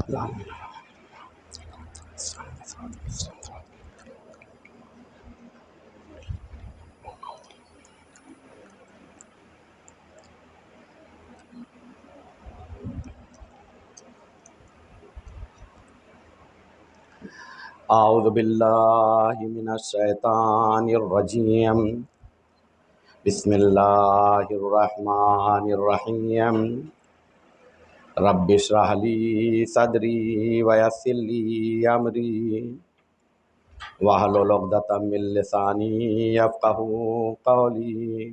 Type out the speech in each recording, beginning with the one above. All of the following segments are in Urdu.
اعوذ باللہ من الشیطان الرجیم بسم اللہ الرحمن الرحیم رب اشرح لی صدری ویسر لی امری واحلل عقدۃ من لسانی یفقہوا قولی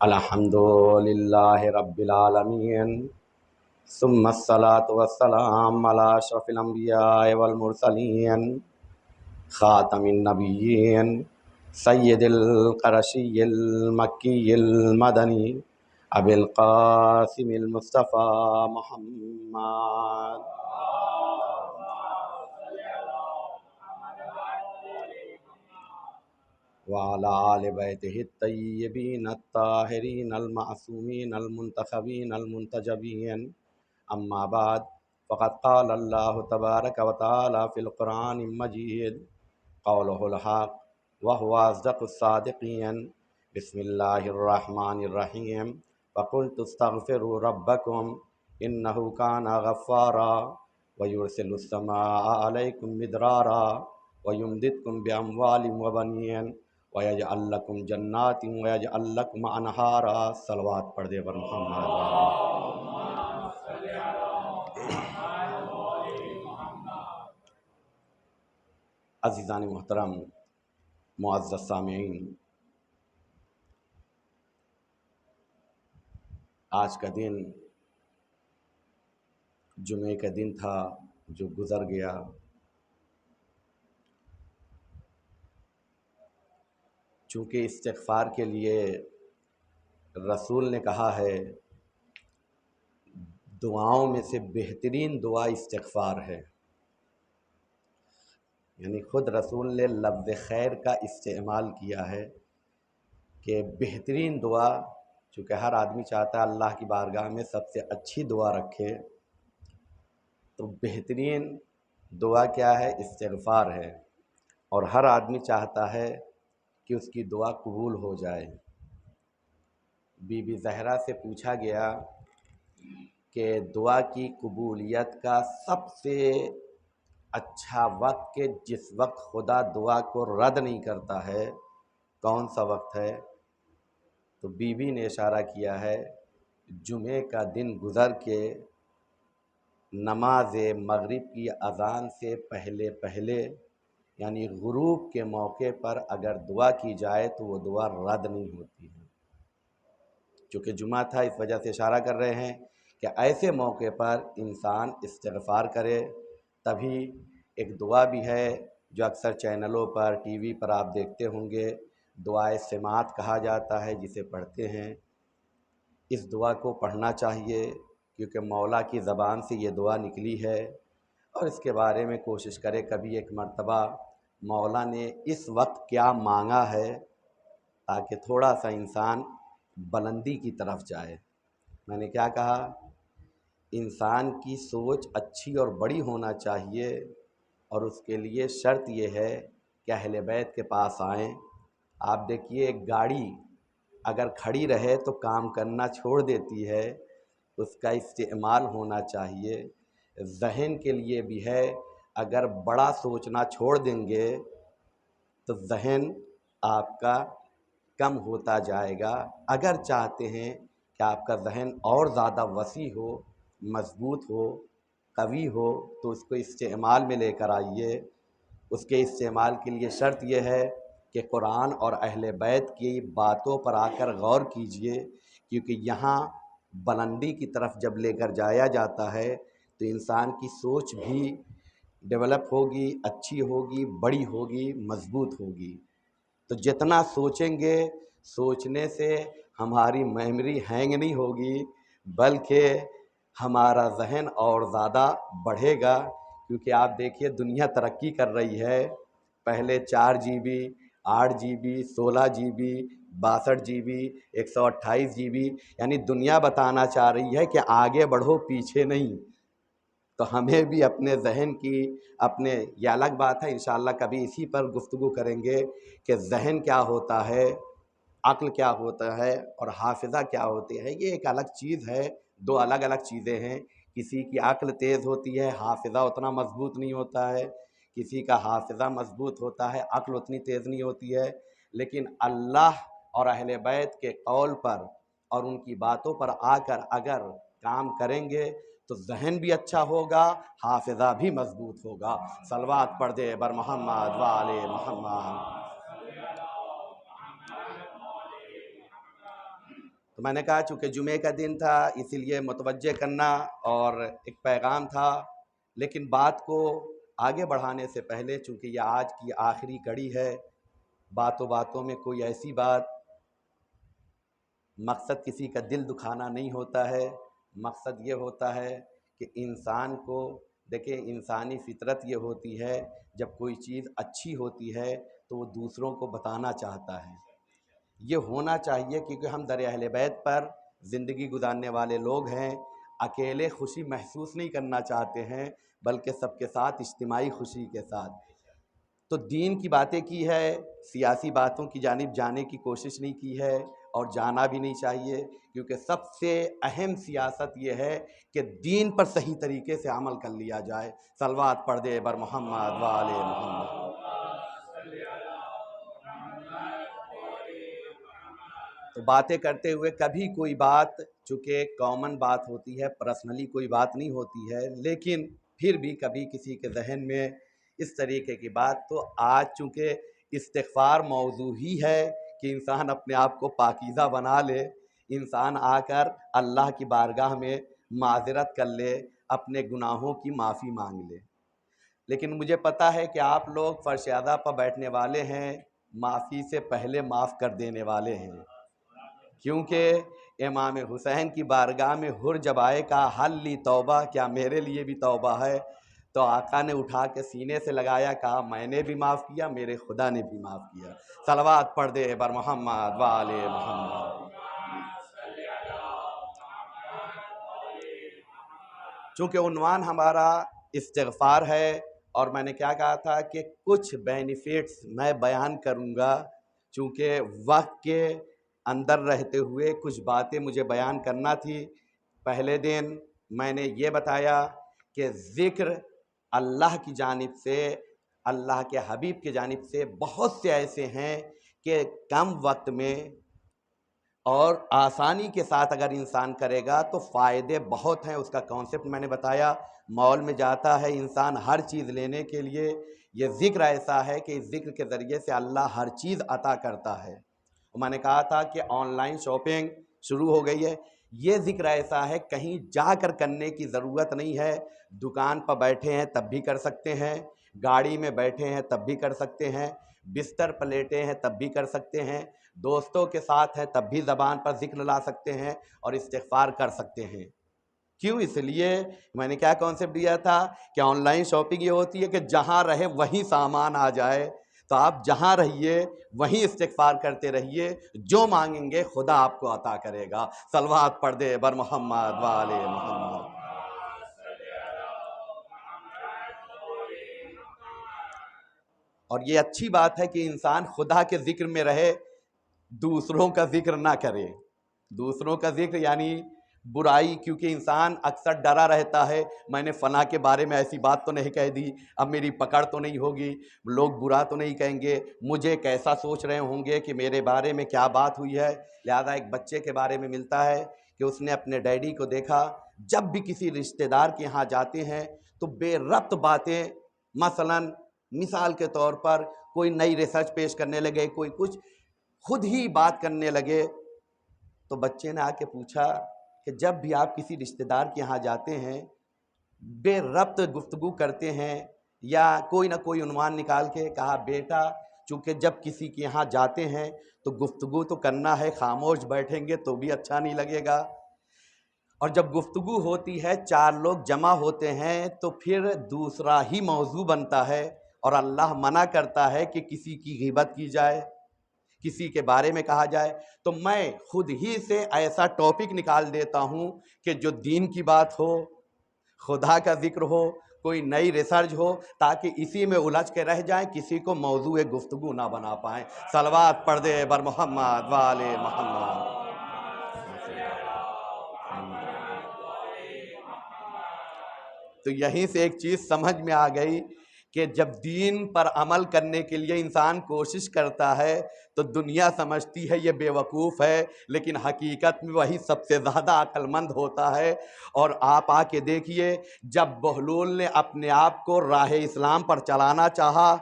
الحمد للہ رب العالمین ثم الصلاة والسلام علی اشرف الانبیاء والمرسلین خاتم النبیین سید القرشی المکی المدنی ابی القاسم المصطفیٰ محمد وعلی آل بیتہ الطیبین الطاہرین المعصومین المنتخبین المنتجبین اما بعد فقد قال اللہ تبارک و تعالی فی القرآن المجید قولہ الحق وهو اصدق الصادقین بسم اللہ الرحمن الرحیم فقلت استغفروا ربکم انہ کان غفارا ویرسل السماء علیکم مدرارا ویمددکم باموال وبنین ویجعل لکم جنات ویجعل لکم انہارا صلوات پڑھ دے بر محمد عزیزان محترم معزز سامعین، آج کا دن جمعے کا دن تھا جو گزر گیا۔ چونکہ استغفار کے لیے رسول نے کہا ہے دعاؤں میں سے بہترین دعا استغفار ہے، یعنی خود رسول نے لفظ خیر کا استعمال کیا ہے کہ بہترین دعا، چونکہ ہر آدمی چاہتا ہے اللہ کی بارگاہ میں سب سے اچھی دعا رکھے، تو بہترین دعا کیا ہے؟ استغفار ہے، اور ہر آدمی چاہتا ہے کہ اس کی دعا قبول ہو جائے۔ بی بی زہرا سے پوچھا گیا کہ دعا کی قبولیت کا سب سے اچھا وقت کہ جس وقت خدا دعا کو رد نہیں کرتا ہے کون سا وقت ہے؟ تو بی بی نے اشارہ کیا ہے جمعے کا دن گزر کے نماز مغرب کی اذان سے پہلے یعنی غروب کے موقع پر اگر دعا کی جائے تو وہ دعا رد نہیں ہوتی ہے۔ چونکہ جمعہ تھا اس وجہ سے اشارہ کر رہے ہیں کہ ایسے موقع پر انسان استغفار کرے۔ تبھی ایک دعا بھی ہے جو اکثر چینلوں پر ٹی وی پر آپ دیکھتے ہوں گے، دعائے سماعت کہا جاتا ہے، جسے پڑھتے ہیں۔ اس دعا کو پڑھنا چاہیے کیونکہ مولا کی زبان سے یہ دعا نکلی ہے، اور اس کے بارے میں کوشش کرے کبھی ایک مرتبہ مولا نے اس وقت کیا مانگا ہے تاکہ تھوڑا سا انسان بلندی کی طرف جائے۔ میں نے کیا کہا؟ انسان کی سوچ اچھی اور بڑی ہونا چاہیے، اور اس کے لیے شرط یہ ہے کہ اہل بیت کے پاس آئیں۔ آپ دیکھیے ایک گاڑی اگر کھڑی رہے تو کام کرنا چھوڑ دیتی ہے، اس کا استعمال ہونا چاہیے۔ ذہن کے لیے بھی ہے، اگر بڑا سوچنا چھوڑ دیں گے تو ذہن آپ کا کم ہوتا جائے گا۔ اگر چاہتے ہیں کہ آپ کا ذہن اور زیادہ وسیع ہو، مضبوط ہو، قوی ہو، تو اس کو استعمال میں لے کر آئیے۔ اس کے استعمال کے لیے شرط یہ ہے کہ قرآن اور اہل بیت کی باتوں پر آ کر غور کیجئے، کیونکہ یہاں بلندی کی طرف جب لے کر جایا جاتا ہے تو انسان کی سوچ بھی ڈیولپ ہوگی، اچھی ہوگی، بڑی ہوگی، مضبوط ہوگی۔ تو جتنا سوچیں گے، سوچنے سے ہماری میموری ہینگ نہیں ہوگی، بلکہ ہمارا ذہن اور زیادہ بڑھے گا۔ کیونکہ آپ دیکھیے دنیا ترقی کر رہی ہے، پہلے 4 GB 8 GB 16 GB 62 GB 128 GB، یعنی دنیا بتانا چاہ رہی ہے کہ آگے بڑھو، پیچھے نہیں۔ تو ہمیں بھی اپنے ذہن کی یہ الگ بات ہے، انشاءاللہ کبھی اسی پر گفتگو کریں گے کہ ذہن کیا ہوتا ہے، عقل کیا ہوتا ہے اور حافظہ کیا ہوتی ہے۔ یہ ایک الگ چیز ہے، دو الگ الگ چیزیں ہیں۔ کسی کی عقل تیز ہوتی ہے، حافظہ اتنا مضبوط نہیں ہوتا ہے، کسی کا حافظہ مضبوط ہوتا ہے، عقل اتنی تیز نہیں ہوتی ہے۔ لیکن اللہ اور اہل بیت کے قول پر اور ان کی باتوں پر آ کر اگر کام کریں گے تو ذہن بھی اچھا ہوگا، حافظہ بھی مضبوط ہوگا۔ صلوات پڑھ دے بر محمد و آل محمد۔ تو میں نے کہا چونکہ جمعے کا دن تھا اسی لیے متوجہ کرنا اور ایک پیغام تھا، لیکن بات کو آگے بڑھانے سے پہلے چونکہ یہ آج کی آخری کڑی ہے، باتوں باتوں میں کوئی ایسی بات، مقصد کسی کا دل دکھانا نہیں ہوتا ہے، مقصد یہ ہوتا ہے کہ انسان کو دیکھیں، انسانی فطرت یہ ہوتی ہے جب کوئی چیز اچھی ہوتی ہے تو وہ دوسروں کو بتانا چاہتا ہے۔ یہ ہونا چاہیے کیونکہ ہم در اہل بیت پر زندگی گزارنے والے لوگ ہیں، اکیلے خوشی محسوس نہیں کرنا چاہتے ہیں بلکہ سب کے ساتھ اجتماعی خوشی کے ساتھ۔ تو دین کی باتیں کی ہے، سیاسی باتوں کی جانب جانے کی کوشش نہیں کی ہے اور جانا بھی نہیں چاہیے، کیونکہ سب سے اہم سیاست یہ ہے کہ دین پر صحیح طریقے سے عمل کر لیا جائے۔ صلوات پڑھ دے بر محمد و آل محمد۔ تو باتیں کرتے ہوئے کبھی کوئی بات، چونکہ کامن بات ہوتی ہے، پرسنلی کوئی بات نہیں ہوتی ہے، لیکن پھر بھی کبھی کسی کے ذہن میں اس طریقے کی بات، تو آج چونکہ استغفار موضوع ہی ہے کہ انسان اپنے آپ کو پاکیزہ بنا لے، انسان آ کر اللہ کی بارگاہ میں معذرت کر لے، اپنے گناہوں کی معافی مانگ لے۔ لیکن مجھے پتہ ہے کہ آپ لوگ فرش اعلیٰ پر بیٹھنے والے ہیں، معافی سے پہلے معاف کر دینے والے ہیں، کیونکہ امام حسین کی بارگاہ میں ہر جب آئے کہا حل لی توبہ، کیا میرے لیے بھی توبہ ہے؟ تو آقا نے اٹھا کے سینے سے لگایا، کہا میں نے بھی معاف کیا، میرے خدا نے بھی معاف کیا۔ صلوات پڑھ دے بر محمد و آل محمد۔ چونکہ عنوان ہمارا استغفار ہے اور میں نے کیا کہا تھا کہ کچھ بینیفٹس میں بیان کروں گا، چونکہ وقت کے اندر رہتے ہوئے کچھ باتیں مجھے بیان کرنا تھی۔ پہلے دن میں نے یہ بتایا کہ ذکر اللہ کی جانب سے، اللہ کے حبیب کی جانب سے بہت سے ایسے ہیں کہ کم وقت میں اور آسانی کے ساتھ اگر انسان کرے گا تو فائدے بہت ہیں۔ اس کا کانسیپٹ میں نے بتایا، مال میں جاتا ہے انسان ہر چیز لینے کے لیے، یہ ذکر ایسا ہے کہ اس ذکر کے ذریعے سے اللہ ہر چیز عطا کرتا ہے۔ میں نے کہا تھا کہ آن لائن شاپنگ شروع ہو گئی ہے، یہ ذکر ایسا ہے کہیں جا کر کرنے کی ضرورت نہیں ہے، دکان پر بیٹھے ہیں تب بھی کر سکتے ہیں، گاڑی میں بیٹھے ہیں تب بھی کر سکتے ہیں، بستر پر لیٹے ہیں تب بھی کر سکتے ہیں، دوستوں کے ساتھ ہیں تب بھی زبان پر ذکر لا سکتے ہیں اور استغفار کر سکتے ہیں۔ کیوں؟ اس لیے میں نے کیا کانسیپٹ دیا تھا کہ آن لائن شاپنگ یہ ہوتی ہے کہ جہاں رہے وہیں سامان آ جائے، تو آپ جہاں رہیے وہیں استغفار کرتے رہیے، جو مانگیں گے خدا آپ کو عطا کرے گا۔ صلوات پڑھ دے بر محمد و آل محمد۔ اور یہ اچھی بات ہے کہ انسان خدا کے ذکر میں رہے، دوسروں کا ذکر نہ کرے۔ دوسروں کا ذکر یعنی برائی، کیونکہ انسان اکثر ڈرا رہتا ہے میں نے فلاں کے بارے میں ایسی بات تو نہیں کہہ دی، اب میری پکڑ تو نہیں ہوگی، لوگ برا تو نہیں کہیں گے، مجھے کیسا سوچ رہے ہوں گے کہ میرے بارے میں کیا بات ہوئی ہے۔ لہذا ایک بچے کے بارے میں ملتا ہے کہ اس نے اپنے ڈیڈی کو دیکھا جب بھی کسی رشتہ دار کے یہاں جاتے ہیں تو بے ربط باتیں، مثال کے طور پر کوئی نئی ریسرچ پیش کرنے لگے، کوئی کچھ خود ہی بات کرنے لگے۔ تو بچے نے آ کے پوچھا کہ جب بھی آپ کسی رشتہ دار کے یہاں جاتے ہیں بے ربط گفتگو کرتے ہیں یا کوئی نہ کوئی عنوان نکال کے، کہا بیٹا چونکہ جب کسی کے یہاں جاتے ہیں تو گفتگو تو کرنا ہے، خاموش بیٹھیں گے تو بھی اچھا نہیں لگے گا، اور جب گفتگو ہوتی ہے چار لوگ جمع ہوتے ہیں تو پھر دوسرا ہی موضوع بنتا ہے، اور اللہ منع کرتا ہے کہ کسی کی غیبت کی جائے، کسی کے بارے میں کہا جائے۔ تو میں خود ہی سے ایسا ٹاپک نکال دیتا ہوں کہ جو دین کی بات ہو، خدا کا ذکر ہو، کوئی نئی ریسرچ ہو، تاکہ اسی میں الجھ کے رہ جائیں، کسی کو موضوع گفتگو نہ بنا پائیں۔ صلوات پڑھ دے بر محمد وآل محمد۔ تو یہیں سے ایک چیز سمجھ میں آ گئی کہ جب دین پر عمل کرنے کے لیے انسان کوشش کرتا ہے تو دنیا سمجھتی ہے یہ بے وقوف ہے، لیکن حقیقت میں وہی سب سے زیادہ عقل مند ہوتا ہے۔ اور آپ آ کے دیکھیے، جب بہلول نے اپنے آپ کو راہ اسلام پر چلانا چاہا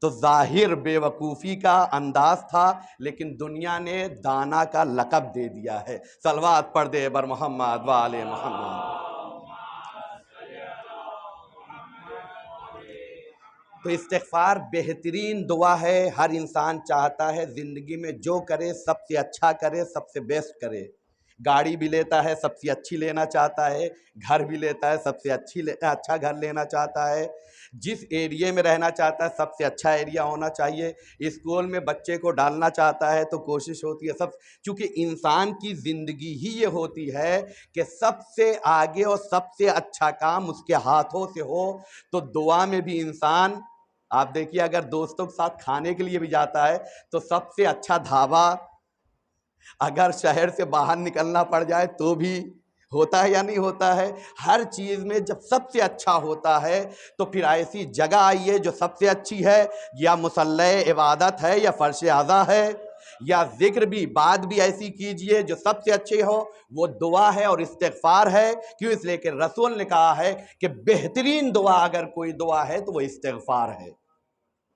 تو ظاہر بے وقوفی کا انداز تھا، لیکن دنیا نے دانا کا لقب دے دیا ہے۔ صلوات پڑھ دے بر محمد وآل محمد۔ تو استغفار بہترین دعا ہے، ہر انسان چاہتا ہے زندگی میں جو کرے سب سے اچھا کرے، سب سے بیسٹ کرے۔ گاڑی بھی لیتا ہے سب سے اچھی لینا چاہتا ہے، گھر بھی لیتا ہے سب سے اچھا گھر لینا چاہتا ہے، جس ایریے میں رہنا چاہتا ہے سب سے اچھا ایریا ہونا چاہیے، اسکول میں بچے کو ڈالنا چاہتا ہے تو کوشش ہوتی ہے چونکہ انسان کی زندگی ہی یہ ہوتی ہے کہ سب سے آگے اور سب سے اچھا کام اس کے ہاتھوں سے ہو۔ تو دعا میں بھی انسان، آپ دیکھیے اگر دوستوں کے ساتھ کھانے کے لیے بھی جاتا ہے تو سب سے اچھا ڈھابا، اگر شہر سے باہر نکلنا پڑ جائے تو بھی ہوتا ہے یا نہیں ہوتا ہے؟ ہر چیز میں جب سب سے اچھا ہوتا ہے تو پھر ایسی جگہ آئیے جو سب سے اچھی ہے، یا مصلی عبادت ہے، یا فرش اعضا ہے، یا ذکر بھی بات بھی ایسی کیجئے جو سب سے اچھی ہو، وہ دعا ہے اور استغفار ہے۔ کیوں؟ اس لیے کہ رسول نے کہا ہے کہ بہترین دعا اگر کوئی دعا ہے تو وہ استغفار ہے۔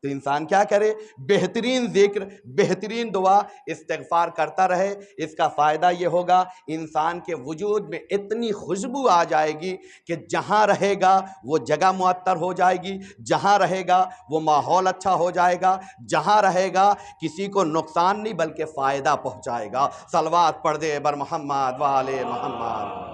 تو انسان کیا کرے؟ بہترین ذکر، بہترین دعا استغفار کرتا رہے۔ اس کا فائدہ یہ ہوگا انسان کے وجود میں اتنی خوشبو آ جائے گی کہ جہاں رہے گا وہ جگہ معطر ہو جائے گی، جہاں رہے گا وہ ماحول اچھا ہو جائے گا، جہاں رہے گا کسی کو نقصان نہیں بلکہ فائدہ پہنچائے گا۔ صلوات پڑھ دے بر محمد وآل محمد۔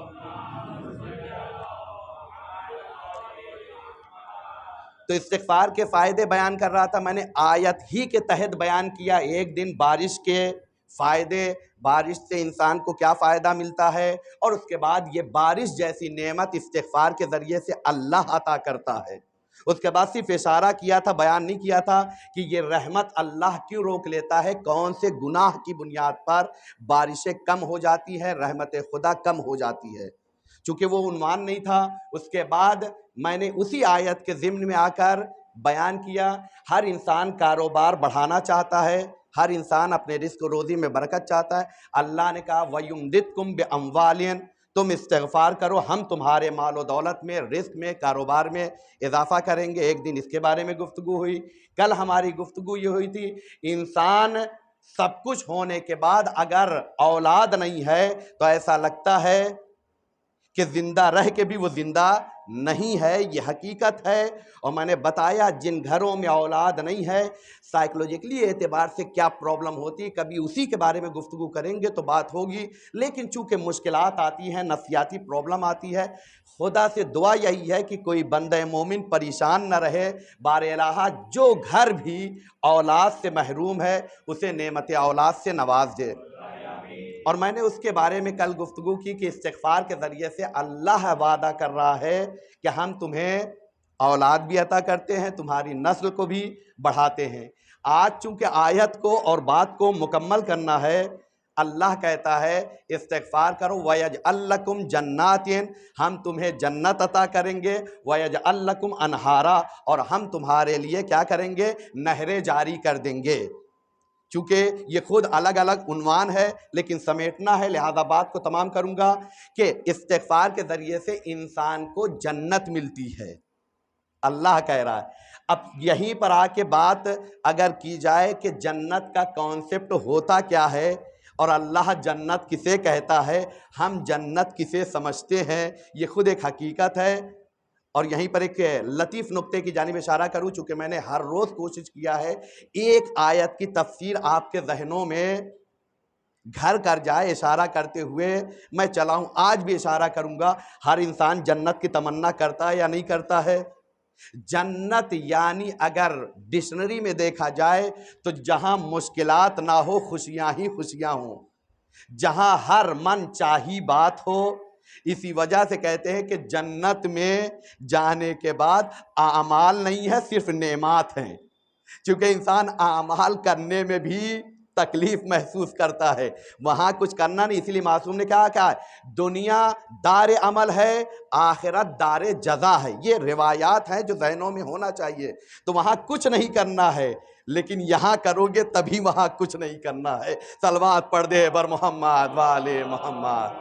تو استغفار کے فائدے بیان کر رہا تھا، میں نے آیت ہی کے تحت بیان کیا۔ ایک دن بارش کے فائدے، بارش سے انسان کو کیا فائدہ ملتا ہے، اور اس کے بعد یہ بارش جیسی نعمت استغفار کے ذریعے سے اللہ عطا کرتا ہے۔ اس کے بعد صرف اشارہ کیا تھا، بیان نہیں کیا تھا کہ یہ رحمت اللہ کیوں روک لیتا ہے، کون سے گناہ کی بنیاد پر بارشیں کم ہو جاتی ہے، رحمت خدا کم ہو جاتی ہے، چونکہ وہ عنوان نہیں تھا۔ اس کے بعد میں نے اسی آیت کے ضمن میں آ کر بیان کیا، ہر انسان کاروبار بڑھانا چاہتا ہے، ہر انسان اپنے رزق و روزی میں برکت چاہتا ہے۔ اللہ نے کہا وَيُمْدِدْكُمْ بِأَمْوَالٍ، تم استغفار کرو، ہم تمہارے مال و دولت میں، رزق میں، کاروبار میں اضافہ کریں گے۔ ایک دن اس کے بارے میں گفتگو ہوئی۔ کل ہماری گفتگو یہ ہوئی تھی، انسان سب کچھ ہونے کے بعد اگر اولاد نہیں ہے تو ایسا لگتا ہے کہ زندہ رہ کے بھی وہ زندہ نہیں ہے، یہ حقیقت ہے۔ اور میں نے بتایا جن گھروں میں اولاد نہیں ہے سائیکولوجیکلی اعتبار سے کیا پرابلم ہوتی ہے، کبھی اسی کے بارے میں گفتگو کریں گے تو بات ہوگی، لیکن چونکہ مشکلات آتی ہیں، نفسیاتی پرابلم آتی ہے، خدا سے دعا یہی ہے کہ کوئی بندہ مومن پریشان نہ رہے۔ بار الہ جو گھر بھی اولاد سے محروم ہے اسے نعمت اولاد سے نواز دے۔ اور میں نے اس کے بارے میں کل گفتگو کی کہ استغفار کے ذریعے سے اللہ وعدہ کر رہا ہے کہ ہم تمہیں اولاد بھی عطا کرتے ہیں، تمہاری نسل کو بھی بڑھاتے ہیں۔ آج چونکہ آیت کو اور بات کو مکمل کرنا ہے، اللہ کہتا ہے استغفار کرو وَيَجْعَلْ لَكُمْ جَنَّاتٍ، ہم تمہیں جنت عطا کریں گے، وَيَجْعَلْ لَكُمْ أَنْهَارًا، اور ہم تمہارے لیے کیا کریں گے؟ نہریں جاری کر دیں گے۔ چونکہ یہ خود الگ الگ عنوان ہے لیکن سمیٹنا ہے، لہذا بات کو تمام کروں گا کہ استغفار کے ذریعے سے انسان کو جنت ملتی ہے، اللہ کہہ رہا ہے۔ اب یہیں پر آ کے بات اگر کی جائے کہ جنت کا کانسیپٹ ہوتا کیا ہے اور اللہ جنت کسے کہتا ہے، ہم جنت کسے سمجھتے ہیں، یہ خود ایک حقیقت ہے۔ اور یہیں پر ایک لطیف نقطے کی جانب اشارہ کروں، چونکہ میں نے ہر روز کوشش کیا ہے ایک آیت کی تفسیر آپ کے ذہنوں میں گھر کر جائے، اشارہ کرتے ہوئے میں چلا ہوں، آج بھی اشارہ کروں گا۔ ہر انسان جنت کی تمنا کرتا ہے یا نہیں کرتا ہے؟ جنت یعنی اگر ڈکشنری میں دیکھا جائے تو جہاں مشکلات نہ ہو، خوشیاں ہی خوشیاں ہوں، جہاں ہر من چاہی بات ہو، اسی وجہ سے کہتے ہیں کہ جنت میں جانے کے بعد اعمال نہیں ہے، صرف نعمات ہیں، چونکہ انسان اعمال کرنے میں بھی تکلیف محسوس کرتا ہے، وہاں کچھ کرنا نہیں۔ اسی لیے معصوم نے کہا ہے دنیا دار عمل ہے، آخرت دار جزا ہے۔ یہ روایات ہیں جو ذہنوں میں ہونا چاہیے۔ تو وہاں کچھ نہیں کرنا ہے، لیکن یہاں کرو گے تبھی وہاں کچھ نہیں کرنا ہے۔ صلوات پڑھ دے بر محمد والے محمد۔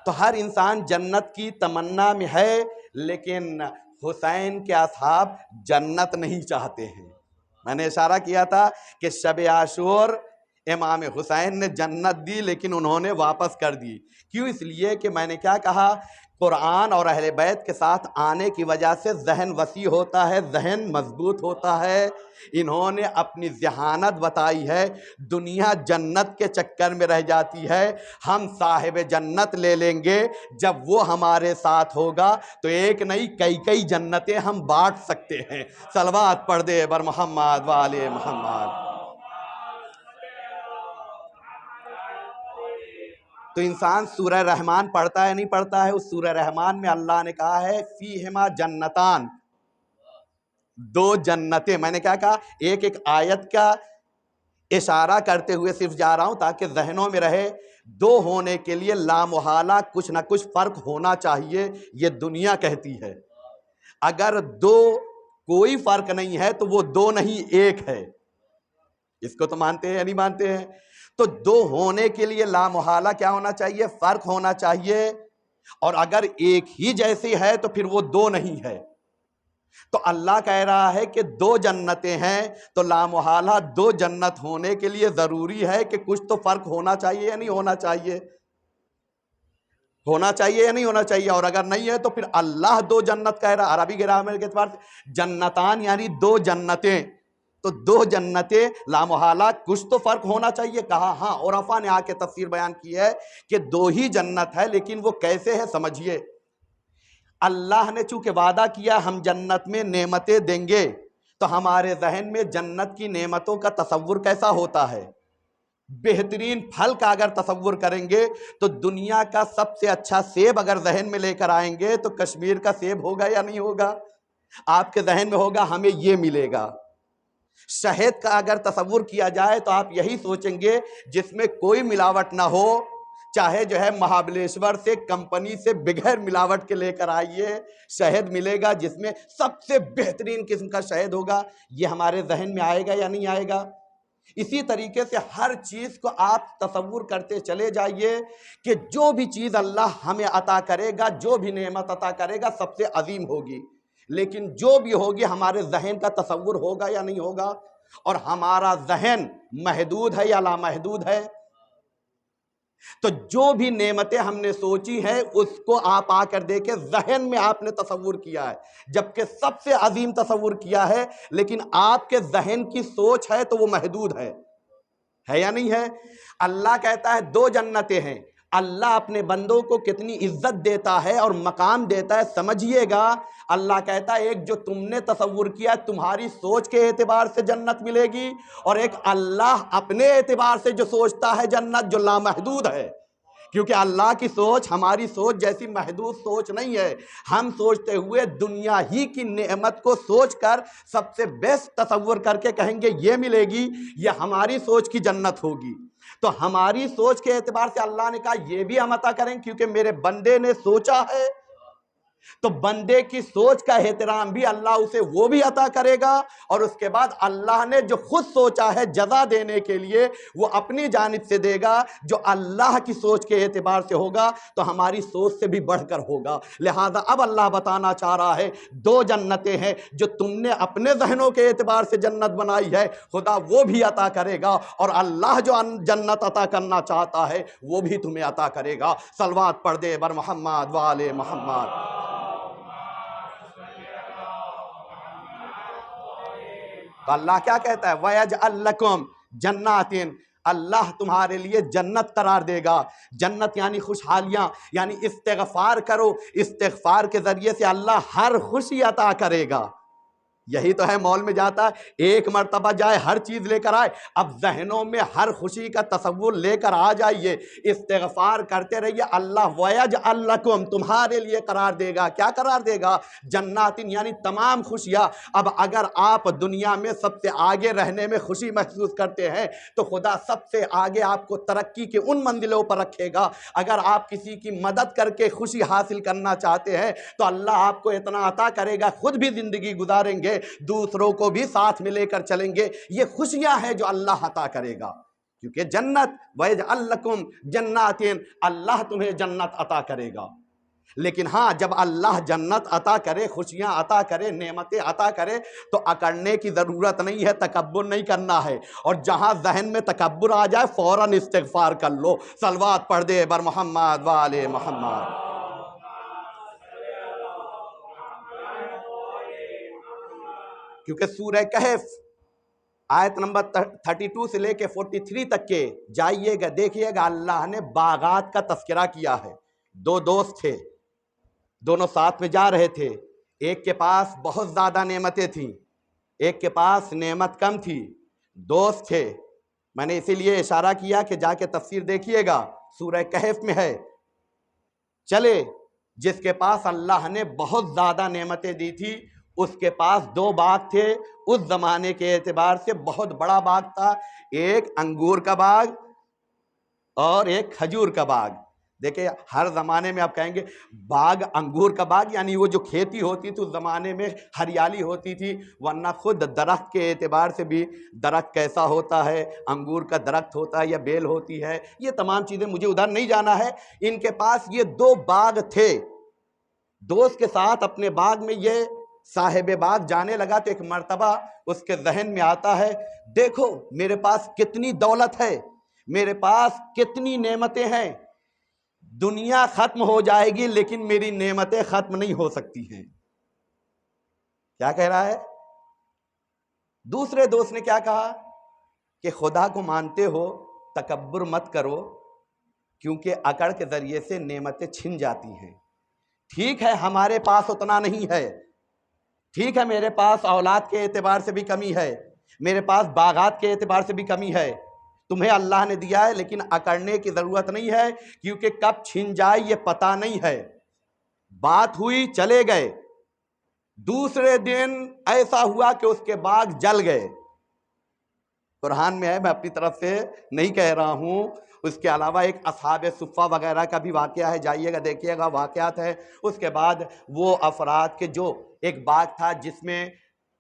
تو ہر انسان جنت کی تمنا میں ہے، لیکن حسین کے اصحاب جنت نہیں چاہتے ہیں۔ میں نے اشارہ کیا تھا کہ شب عاشور امام حسین نے جنت دی، لیکن انہوں نے واپس کر دی۔ کیوں؟ اس لیے کہ میں نے کیا کہا، قرآن اور اہل بیت کے ساتھ آنے کی وجہ سے ذہن وسیع ہوتا ہے، ذہن مضبوط ہوتا ہے۔ انہوں نے اپنی ذہانت بتائی ہے، دنیا جنت کے چکر میں رہ جاتی ہے، ہم صاحب جنت لے لیں گے، جب وہ ہمارے ساتھ ہوگا تو ایک نہیں کئی جنتیں ہم بانٹ سکتے ہیں۔ صلوات پڑھ دے بر محمد والے محمد۔ تو انسان سورہ رحمان پڑھتا ہے نہیں پڑھتا ہے؟ اس سورہ رحمان میں اللہ نے کہا ہے فیہما جنتان، دو جنتیں۔ میں نے کیا کہا، ایک آیت کا اشارہ کرتے ہوئے صرف جا رہا ہوں تاکہ ذہنوں میں رہے، دو ہونے کے لیے لامحالہ کچھ نہ کچھ فرق ہونا چاہیے، یہ دنیا کہتی ہے۔ اگر دو کوئی فرق نہیں ہے تو وہ دو نہیں ایک ہے۔ اس کو تو مانتے ہیں یا نہیں مانتے ہیں؟ تو دو ہونے کے لیے لامحالہ کیا ہونا چاہیے؟ فرق ہونا چاہیے، اور اگر ایک ہی جیسی ہے تو پھر وہ دو نہیں ہے۔ تو اللہ کہہ رہا ہے کہ دو جنتیں ہیں، تو لامحالہ دو جنت ہونے کے لیے ضروری ہے کہ کچھ تو فرق ہونا چاہیے یا نہیں ہونا چاہیے؟ ہونا چاہیے یا نہیں ہونا چاہیے؟ اور اگر نہیں ہے تو پھر اللہ دو جنت کہہ رہا، عربی گرامر کے اعتبار سے جنتان یعنی دو جنتیں، تو دو جنتیں لامحالہ کچھ تو فرق ہونا چاہیے۔ کہا ہاں، عرفا نے آ کے تفسیر بیان کی ہے کہ دو ہی جنت ہے، لیکن وہ کیسے ہے سمجھیے۔ اللہ نے چونکہ وعدہ کیا ہم جنت میں نعمتیں دیں گے، تو ہمارے ذہن میں جنت کی نعمتوں کا تصور کیسا ہوتا ہے؟ بہترین پھل کا اگر تصور کریں گے تو دنیا کا سب سے اچھا سیب اگر ذہن میں لے کر آئیں گے تو کشمیر کا سیب ہوگا یا نہیں ہوگا؟ آپ کے ذہن میں ہوگا ہمیں یہ ملے گا۔ شہد کا اگر تصور کیا جائے تو آپ یہی سوچیں گے جس میں کوئی ملاوٹ نہ ہو، چاہے جو ہے مہابلیشور سے کمپنی سے بغیر ملاوٹ کے لے کر آئیے، شہد ملے گا جس میں سب سے بہترین قسم کا شہد ہوگا۔ یہ ہمارے ذہن میں آئے گا یا نہیں آئے گا؟ اسی طریقے سے ہر چیز کو آپ تصور کرتے چلے جائیے کہ جو بھی چیز اللہ ہمیں عطا کرے گا، جو بھی نعمت عطا کرے گا سب سے عظیم ہوگی، لیکن جو بھی ہوگی ہمارے ذہن کا تصور ہوگا یا نہیں ہوگا؟ اور ہمارا ذہن محدود ہے یا لامحدود ہے؟ تو جو بھی نعمتیں ہم نے سوچی ہیں اس کو آپ آ کر دیکھیں، ذہن میں آپ نے تصور کیا ہے، جبکہ سب سے عظیم تصور کیا ہے، لیکن آپ کے ذہن کی سوچ ہے تو وہ محدود ہے یا نہیں ہے؟ اللہ کہتا ہے دو جنتیں ہیں۔ اللہ اپنے بندوں کو کتنی عزت دیتا ہے اور مقام دیتا ہے سمجھیے گا۔ اللہ کہتا ہے ایک جو تم نے تصور کیا تمہاری سوچ کے اعتبار سے جنت ملے گی، اور ایک اللہ اپنے اعتبار سے جو سوچتا ہے جنت جو لامحدود ہے، کیونکہ اللہ کی سوچ ہماری سوچ جیسی محدود سوچ نہیں ہے۔ ہم سوچتے ہوئے دنیا ہی کی نعمت کو سوچ کر سب سے بیسٹ تصور کر کے کہیں گے یہ ملے گی، یہ ہماری سوچ کی جنت ہوگی۔ تو ہماری سوچ کے اعتبار سے اللہ نے کہا یہ بھی ہم عطا کریں کیونکہ میرے بندے نے سوچا ہے، تو بندے کی سوچ کا احترام بھی اللہ اسے وہ بھی عطا کرے گا، اور اس کے بعد اللہ نے جو خود سوچا ہے جزا دینے کے لیے وہ اپنی جانب سے دے گا، جو اللہ کی سوچ کے اعتبار سے ہوگا تو ہماری سوچ سے بھی بڑھ کر ہوگا۔ لہذا اب اللہ بتانا چاہ رہا ہے دو جنتیں ہیں، جو تم نے اپنے ذہنوں کے اعتبار سے جنت بنائی ہے خدا وہ بھی عطا کرے گا، اور اللہ جو جنت عطا کرنا چاہتا ہے وہ بھی تمہیں عطا کرے گا۔ صلوات پڑھ دے بر محمد والے محمد۔ تو اللہ کیا کہتا ہے وَيَجْعَلْ لَكُمْ جَنَّاتٍ، اللہ تمہارے لیے جنت قرار دے گا۔ جنت یعنی خوشحالیاں، یعنی استغفار کرو، استغفار کے ذریعے سے اللہ ہر خوشی عطا کرے گا۔ یہی تو ہے، مال میں جاتا ہے، ایک مرتبہ جائے ہر چیز لے کر آئے۔ اب ذہنوں میں ہر خوشی کا تصور لے کر آ جائیے، استغفار کرتے رہیے، اللہ وَيَجْعَلْ لَكُمْ، تمہارے لیے قرار دے گا۔ کیا قرار دے گا؟ جناتن، یعنی تمام خوشیاں۔ اب اگر آپ دنیا میں سب سے آگے رہنے میں خوشی محسوس کرتے ہیں تو خدا سب سے آگے آپ کو ترقی کے ان منزلوں پر رکھے گا۔ اگر آپ کسی کی مدد کر کے خوشی حاصل کرنا چاہتے ہیں تو اللہ آپ کو اتنا عطا کرے گا، خود بھی زندگی گزاریں گے، دوسروں کو بھی ساتھ میں لے کر چلیں گے۔ یہ خوشیاں ہیں جو اللہ عطا کرے گا، کیونکہ جنت وَيَجْعَلْ لَكُمْ جَنَّاتٍ، اللہ تمہیں جنت عطا کرے گا۔ لیکن ہاں، جب اللہ جنت عطا کرے، خوشیاں عطا کرے، نعمتیں عطا کرے تو اکڑنے کی ضرورت نہیں ہے، تکبر نہیں کرنا ہے۔ اور جہاں ذہن میں تکبر آ جائے فوراً استغفار کر لو، صلوات پڑھ دے بر محمد وآل محمد۔ کیونکہ سورہ کہف آیت نمبر 32 سے لے کے 43 تک کے جائیے گا، دیکھیے گا، اللہ نے باغات کا تذکرہ کیا ہے۔ دو دوست تھے، دونوں ساتھ میں جا رہے تھے، ایک کے پاس بہت زیادہ نعمتیں تھیں، ایک کے پاس نعمت کم تھی، دوست تھے۔ میں نے اسی لیے اشارہ کیا کہ جا کے تفسیر دیکھیے گا، سورہ کہف میں ہے۔ چلے، جس کے پاس اللہ نے بہت زیادہ نعمتیں دی تھی، اس کے پاس دو باغ تھے، اس زمانے کے اعتبار سے بہت بڑا باغ تھا، ایک انگور کا باغ اور ایک کھجور کا باغ۔ دیکھیں، ہر زمانے میں آپ کہیں گے باغ، انگور کا باغ، یعنی وہ جو کھیتی ہوتی تھی اس زمانے میں ہریالی ہوتی تھی، ورنہ خود درخت کے اعتبار سے بھی درخت کیسا ہوتا ہے، انگور کا درخت ہوتا ہے یا بیل ہوتی ہے، یہ تمام چیزیں مجھے ادھر نہیں جانا ہے۔ ان کے پاس یہ دو باغ تھے، دوست کے ساتھ اپنے باغ میں یہ صاحب باغ جانے لگا تو ایک مرتبہ اس کے ذہن میں آتا ہے، دیکھو میرے پاس کتنی دولت ہے، میرے پاس کتنی نعمتیں ہیں، دنیا ختم ہو جائے گی لیکن میری نعمتیں ختم نہیں ہو سکتی ہیں۔ کیا کہہ رہا ہے؟ دوسرے دوست نے کیا کہا کہ خدا کو مانتے ہو، تکبر مت کرو، کیونکہ اکڑ کے ذریعے سے نعمتیں چھن جاتی ہیں۔ ٹھیک ہے ہمارے پاس اتنا نہیں ہے، ٹھیک ہے میرے پاس اولاد کے اعتبار سے بھی کمی ہے، میرے پاس باغات کے اعتبار سے بھی کمی ہے، تمہیں اللہ نے دیا ہے، لیکن اکڑنے کی ضرورت نہیں ہے، کیونکہ کب چھن جائے یہ پتہ نہیں ہے۔ بات ہوئی، چلے گئے، دوسرے دن ایسا ہوا کہ اس کے باغ جل گئے۔ قرآن میں ہے، میں اپنی طرف سے نہیں کہہ رہا ہوں، اس کے علاوہ ایک اصحاب صفہ وغیرہ کا بھی واقعہ ہے، جائیے گا دیکھیے گا، واقعات ہے۔ اس کے بعد وہ افراد کے جو ایک باغ تھا جس میں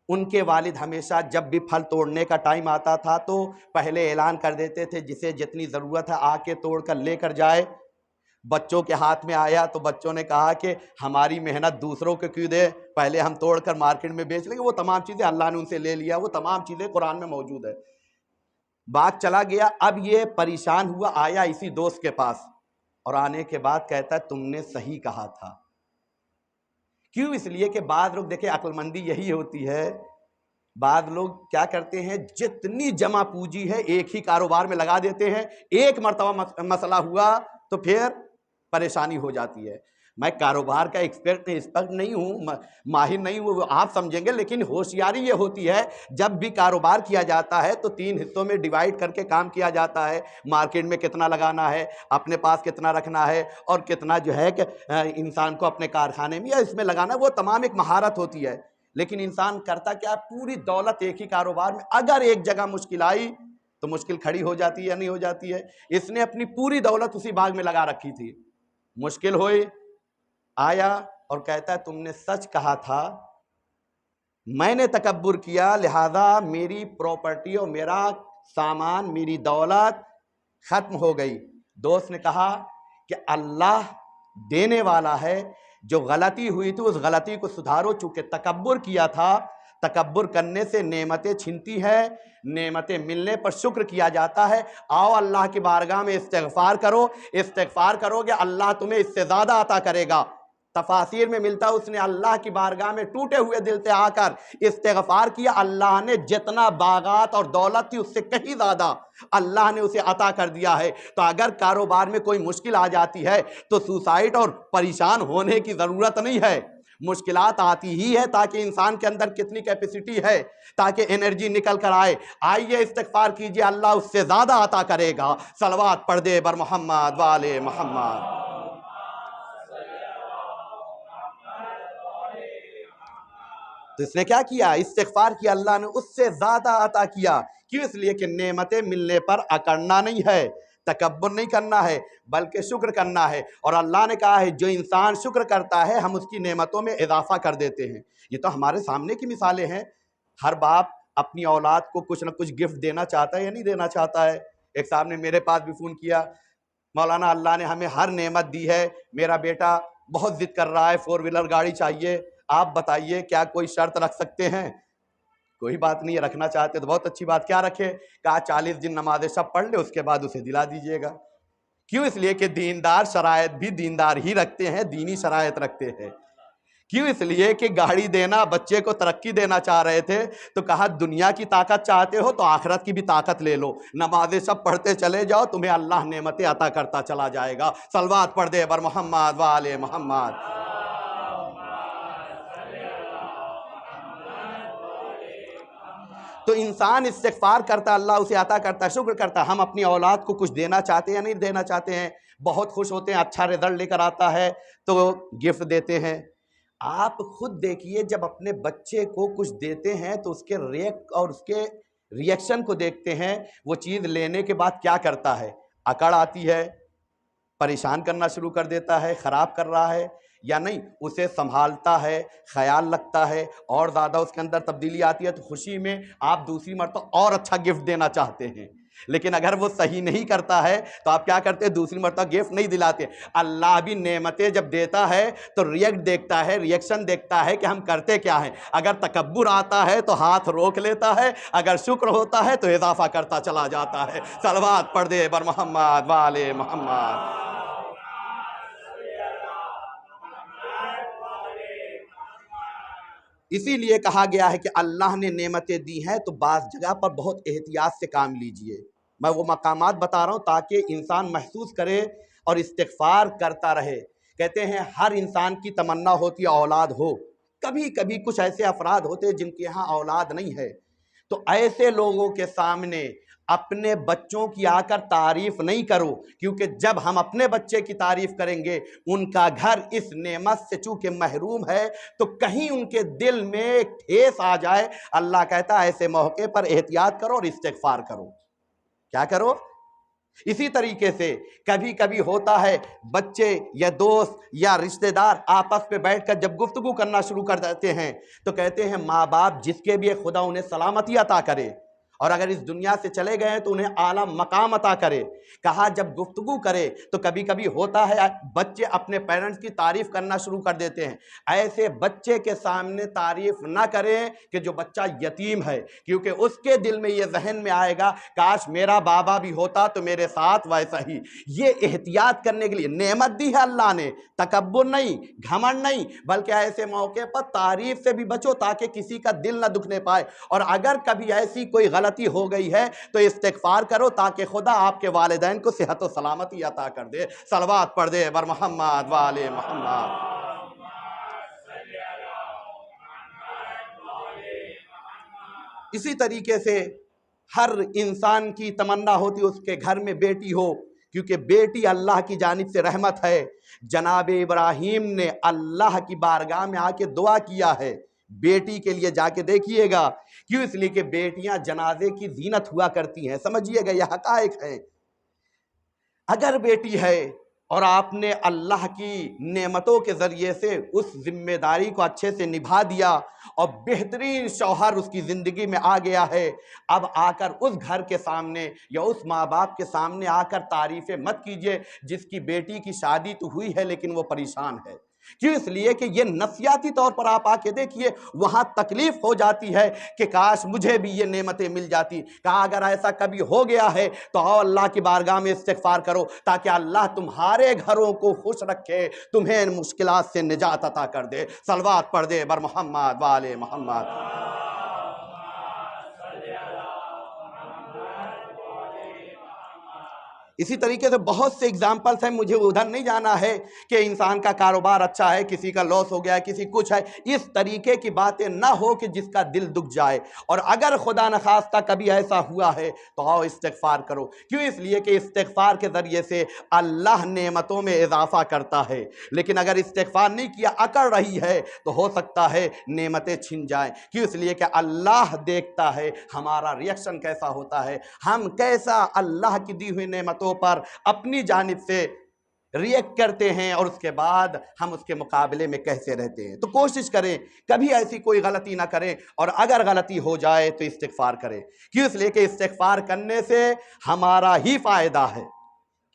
ان کے والد ہمیشہ جب بھی پھل توڑنے کا ٹائم آتا تھا تو پہلے اعلان کر دیتے تھے جسے جتنی ضرورت ہے آ کے توڑ کر لے کر جائے۔ بچوں کے ہاتھ میں آیا تو بچوں نے کہا کہ ہماری محنت دوسروں کو کیوں دے، پہلے ہم توڑ کر مارکیٹ میں بیچ لیں گے۔ وہ تمام چیزیں اللہ نے ان سے لے لیا، وہ تمام چیزیں قرآن میں موجود ہے۔ باغ چلا گیا، اب یہ پریشان ہوا، آیا اسی دوست کے پاس، اور آنے کے بعد کہتا ہے تم نے صحیح کہا تھا۔ کیوں؟ اس لیے کہ بعض لوگ، دیکھیں عقل مندی یہی ہوتی ہے، بعض لوگ کیا کرتے ہیں، جتنی جمع پونجی ہے ایک ہی کاروبار میں لگا دیتے ہیں، ایک مرتبہ مسئلہ ہوا تو پھر پریشانی ہو جاتی ہے۔ میں کاروبار کا ایکسپرٹ نہیں ہوں، ماہر نہیں ہوں، وہ آپ سمجھیں گے، لیکن ہوشیاری یہ ہوتی ہے جب بھی کاروبار کیا جاتا ہے تو 3 حصوں میں ڈیوائیڈ کر کے کام کیا جاتا ہے۔ مارکیٹ میں کتنا لگانا ہے، اپنے پاس کتنا رکھنا ہے، اور کتنا جو ہے کہ انسان کو اپنے کارخانے میں یا اس میں لگانا ہے، وہ تمام ایک مہارت ہوتی ہے۔ لیکن انسان کرتا کیا، پوری دولت ایک ہی کاروبار میں، اگر ایک جگہ مشکل آئی تو مشکل کھڑی ہو جاتی ہے یا نہیں ہو جاتی ہے؟ اس نے اپنی پوری دولت اسی باغ میں لگا رکھی تھی، مشکل ہوئی، آیا اور کہتا ہے تم نے سچ کہا تھا، میں نے تکبر کیا، لہذا میری پراپرٹی اور میرا سامان، میری دولت ختم ہو گئی۔ دوست نے کہا کہ اللہ دینے والا ہے، جو غلطی ہوئی تھی اس غلطی کو سدھارو، چونکہ تکبر کیا تھا، تکبر کرنے سے نعمتیں چھنتی ہیں، نعمتیں ملنے پر شکر کیا جاتا ہے۔ آؤ اللہ کی بارگاہ میں استغفار کرو، استغفار کرو گے اللہ تمہیں اس سے زیادہ عطا کرے گا۔ تفاسیر میں ملتا ہے اس نے اللہ کی بارگاہ میں ٹوٹے ہوئے دل سے آ کر استغفار کیا، اللہ نے جتنا باغات اور دولت تھی اس سے کہیں زیادہ اللہ نے اسے عطا کر دیا ہے۔ تو اگر کاروبار میں کوئی مشکل آ جاتی ہے تو سوسائڈ اور پریشان ہونے کی ضرورت نہیں ہے، مشکلات آتی ہی ہے تاکہ انسان کے اندر کتنی کیپیسٹی ہے، تاکہ انرجی نکل کر آئے۔ آئیے استغفار کیجئے، اللہ اس سے زیادہ عطا کرے گا۔ صلوات پڑھ دے بر محمد والے محمد۔ تو اس نے کیا کیا؟ استغفار کیا، اللہ نے اس سے زیادہ عطا کیا۔ کیوں؟ اس لیے کہ نعمتیں ملنے پر اکڑنا نہیں ہے، تکبر نہیں کرنا ہے، بلکہ شکر کرنا ہے۔ اور اللہ نے کہا ہے جو انسان شکر کرتا ہے ہم اس کی نعمتوں میں اضافہ کر دیتے ہیں۔ یہ تو ہمارے سامنے کی مثالیں ہیں۔ ہر باپ اپنی اولاد کو کچھ نہ کچھ گفٹ دینا چاہتا ہے یا نہیں دینا چاہتا ہے؟ ایک صاحب نے میرے پاس بھی فون کیا، مولانا اللہ نے ہمیں ہر نعمت دی ہے، میرا بیٹا بہت ضد کر رہا ہے 4 ویلر گاڑی چاہیے، آپ بتائیے کیا کوئی شرط رکھ سکتے ہیں؟ کوئی بات نہیں، رکھنا چاہتے تو بہت اچھی بات، کیا رکھے؟ کہا 40 دن نمازیں سب پڑھ لے، اس کے بعد اسے دلا دیجئے گا۔ کیوں؟ اس لیے کہ دیندار شرائط بھی دیندار ہی رکھتے ہیں، دینی شرائط رکھتے ہیں۔ کیوں؟ اس لیے کہ گاڑی دینا، بچے کو ترقی دینا چاہ رہے تھے تو کہا دنیا کی طاقت چاہتے ہو تو آخرت کی بھی طاقت لے لو، نمازیں سب پڑھتے چلے جاؤ، تمہیں اللہ نعمتیں عطا کرتا چلا جائے گا۔ صلوات پڑھ دے بر محمد وآل محمد۔ تو انسان استغفار کرتا، اللہ اسے عطا کرتا، شکر کرتا۔ ہم اپنی اولاد کو کچھ دینا چاہتے ہیں یا نہیں دینا چاہتے ہیں؟ بہت خوش ہوتے ہیں، اچھا رزلٹ لے کر آتا ہے تو گفٹ دیتے ہیں۔ آپ خود دیکھیے جب اپنے بچے کو کچھ دیتے ہیں تو اس کے ریئیکشن کو دیکھتے ہیں، وہ چیز لینے کے بعد کیا کرتا ہے؟ اکڑ آتی ہے، پریشان کرنا شروع کر دیتا ہے، خراب کر رہا ہے یا نہیں، اسے سنبھالتا ہے، خیال رکھتا ہے، اور زیادہ اس کے اندر تبدیلی آتی ہے تو خوشی میں آپ دوسری مرتبہ اور اچھا گفٹ دینا چاہتے ہیں۔ لیکن اگر وہ صحیح نہیں کرتا ہے تو آپ کیا کرتے ہیں؟ دوسری مرتبہ گفٹ نہیں دلاتے۔ اللہ بھی نعمتیں جب دیتا ہے تو ریئیکٹ دیکھتا ہے، ریئیکشن دیکھتا ہے کہ ہم کرتے کیا ہیں۔ اگر تکبر آتا ہے تو ہاتھ روک لیتا ہے، اگر شکر ہوتا ہے تو اضافہ کرتا چلا جاتا ہے۔ صلوات پڑھ دے بر محمد وآل محمد۔ اسی لیے کہا گیا ہے کہ اللہ نے نعمتیں دی ہیں تو بعض جگہ پر بہت احتیاط سے کام لیجئے۔ میں وہ مقامات بتا رہا ہوں تاکہ انسان محسوس کرے اور استغفار کرتا رہے۔ کہتے ہیں ہر انسان کی تمنا ہوتی ہے اولاد ہو، کبھی کبھی کچھ ایسے افراد ہوتے ہیں جن کے ہاں اولاد نہیں ہے، تو ایسے لوگوں کے سامنے اپنے بچوں کی آ کر تعریف نہیں کرو، کیونکہ جب ہم اپنے بچے کی تعریف کریں گے ان کا گھر اس نعمت سے چونکہ محروم ہے تو کہیں ان کے دل میں ایک ٹھیس آ جائے۔ اللہ کہتا ہے ایسے موقع پر احتیاط کرو اور استغفار کرو۔ کیا کرو؟ اسی طریقے سے کبھی کبھی ہوتا ہے بچے یا دوست یا رشتہ دار آپس میں بیٹھ کر جب گفتگو کرنا شروع کر دیتے ہیں تو کہتے ہیں ماں باپ جس کے بھی خدا انہیں سلامتی عطا کرے، اور اگر اس دنیا سے چلے گئے تو انہیں اعلیٰ مقام عطا کرے۔ کہا جب گفتگو کرے تو کبھی کبھی ہوتا ہے بچے اپنے پیرنٹس کی تعریف کرنا شروع کر دیتے ہیں۔ ایسے بچے کے سامنے تعریف نہ کریں کہ جو بچہ یتیم ہے، کیونکہ اس کے دل میں یہ ذہن میں آئے گا کاش میرا بابا بھی ہوتا تو میرے ساتھ ویسا ہی۔ یہ احتیاط کرنے کے لیے نعمت دی ہے اللہ نے، تکبر نہیں، گھمنڈ نہیں، بلکہ ایسے موقع پر تعریف سے بھی بچو تاکہ کسی کا دل نہ دکھنے پائے۔ اور اگر کبھی ایسی کوئی غلطی ہو گئی ہے تو استغفار کرو تاکہ خدا آپ کے والدین کو صحت و سلامتی عطا کر دے۔ صلوات پڑھ دے بر محمد وآل محمد۔ اسی طریقے سے ہر انسان کی تمنا ہوتی اس کے گھر میں بیٹی ہو، کیونکہ بیٹی اللہ کی جانب سے رحمت ہے۔ جناب ابراہیم نے اللہ کی بارگاہ میں آ کے دعا کیا ہے بیٹی کے لیے، جا کے دیکھیے گا۔ کیوں؟ اس لیے کہ بیٹیاں جنازے کی زینت ہوا کرتی ہیں۔ سمجھیے گا یہ حقائق ہے۔ اگر بیٹی ہے اور آپ نے اللہ کی نعمتوں کے ذریعے سے اس ذمہ داری کو اچھے سے نبھا دیا اور بہترین شوہر اس کی زندگی میں آ گیا ہے، اب آ کر اس گھر کے سامنے یا اس ماں باپ کے سامنے آ کر تعریفیں مت کیجئے جس کی بیٹی کی شادی تو ہوئی ہے لیکن وہ پریشان ہے۔ کیوں؟ اس لیے کہ یہ نفسیاتی طور پر آپ آ کے دیکھیے وہاں تکلیف ہو جاتی ہے کہ کاش مجھے بھی یہ نعمتیں مل جاتی۔ کہا اگر ایسا کبھی ہو گیا ہے تو آؤ اللہ کی بارگاہ میں استغفار کرو تاکہ اللہ تمہارے گھروں کو خوش رکھے، تمہیں مشکلات سے نجات عطا کر دے۔ صلوات پڑھ دے بر محمد وآل محمد۔ اسی طریقے سے بہت سے اگزامپلس ہیں، مجھے ادھر نہیں جانا ہے کہ انسان کا کاروبار اچھا ہے، کسی کا لاس ہو گیا ہے، کسی کچھ ہے، اس طریقے کی باتیں نہ ہو کہ جس کا دل دکھ جائے۔ اور اگر خدا نخواستہ کبھی ایسا ہوا ہے تو آؤ استغفار کرو۔ کیوں؟ اس لیے کہ استغفار کے ذریعے سے اللہ نعمتوں میں اضافہ کرتا ہے، لیکن اگر استغفار نہیں کیا، اکڑ رہی ہے، تو ہو سکتا ہے نعمتیں چھن جائیں۔ کیوں؟ اس لیے کہ اللہ دیکھتا ہے ہمارا ریئیکشن کیسا ہوتا ہے، ہم کیسا اللہ کی دی ہوئی نعمتوں پر اپنی جانب سے ریئیکٹ کرتے ہیں، اور اس کے بعد ہم اس کے مقابلے میں کیسے رہتے ہیں۔ تو کوشش کریں کبھی ایسی کوئی غلطی نہ کریں، اور اگر غلطی ہو جائے تو استغفار کریں۔ کیوں؟ اس لیے کہ استغفار کرنے سے ہمارا ہی فائدہ ہے،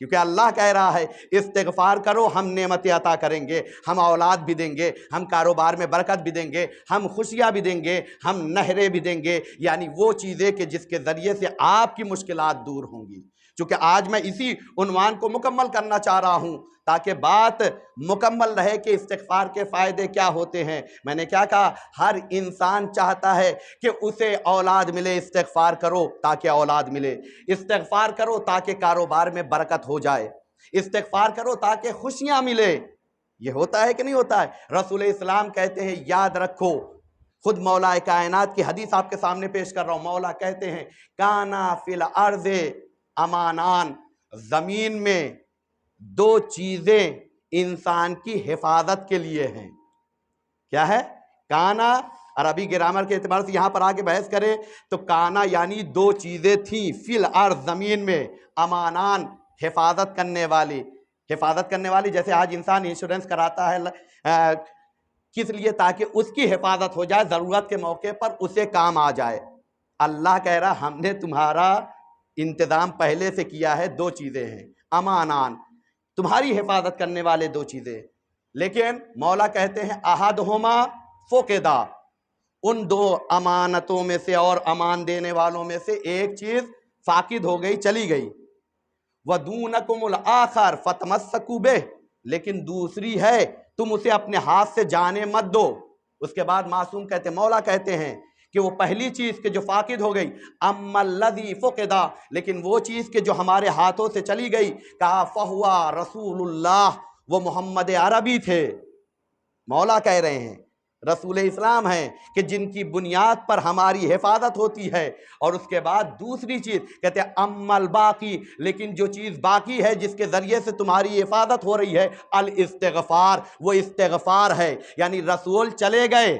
کیونکہ اللہ کہہ رہا ہے استغفار کرو، ہم نعمتیں عطا کریں گے، ہم اولاد بھی دیں گے، ہم کاروبار میں برکت بھی دیں گے، ہم خوشیاں بھی دیں گے، ہم نہریں بھی دیں گے، یعنی وہ چیزیں کہ جس کے ذریعے سے آپ کی مشکلات دور ہوں گی۔ چونکہ آج میں اسی عنوان کو مکمل کرنا چاہ رہا ہوں تاکہ بات مکمل رہے کہ استغفار کے فائدے کیا ہوتے ہیں۔ میں نے کیا کہا؟ ہر انسان چاہتا ہے کہ اسے اولاد ملے، استغفار کرو تاکہ اولاد ملے، استغفار کرو تاکہ کاروبار میں برکت ہو جائے، استغفار کرو تاکہ خوشیاں ملے۔ یہ ہوتا ہے کہ نہیں ہوتا ہے؟ رسول اسلام کہتے ہیں یاد رکھو، خود مولا کائنات کی حدیث آپ کے سامنے پیش کر رہا ہوں، مولا کہتے ہیں کانا فی الارض امانان، زمین میں دو چیزیں انسان کی حفاظت کے لیے ہیں۔ کیا ہے؟ کانا، عربی گرامر کے اعتبار سے یہاں پر آگے بحث کریں تو کانا یعنی دو چیزیں تھیں، فی الارض زمین میں، امانان حفاظت کرنے والی۔ حفاظت کرنے والی جیسے آج انسان انشورنس کراتا ہے کس لیے؟ تاکہ اس کی حفاظت ہو جائے، ضرورت کے موقع پر اسے کام آ جائے۔ اللہ کہہ رہا ہم نے تمہارا انتظام پہلے سے کیا ہے، دو چیزیں ہیں امانان، تمہاری حفاظت کرنے والے دو چیزیں۔ لیکن مولا کہتے ہیں احدہما فقدا، ان دو امانتوں میں سے اور امان دینے والوں میں سے ایک چیز فاقد ہو گئی، چلی گئی۔ وَدُونَكُمُ الْآخَرْ فَتَمَسَّكُوا بِهِ، لیکن دوسری ہے تم اسے اپنے ہاتھ سے جانے مت دو۔ اس کے بعد معصوم کہتے ہیں، مولا کہتے ہیں کہ وہ پہلی چیز کہ جو فاقد ہو گئی، اما الذی فقدا، لیکن وہ چیز کہ جو ہمارے ہاتھوں سے چلی گئی، کہا فہوا رسول اللہ، وہ محمد عربی تھے۔ مولا کہہ رہے ہیں رسول اسلام ہیں کہ جن کی بنیاد پر ہماری حفاظت ہوتی ہے۔ اور اس کے بعد دوسری چیز کہتے ہیں اما الباقی، لیکن جو چیز باقی ہے جس کے ذریعے سے تمہاری حفاظت ہو رہی ہے، الاستغفار، وہ استغفار ہے۔ یعنی رسول چلے گئے،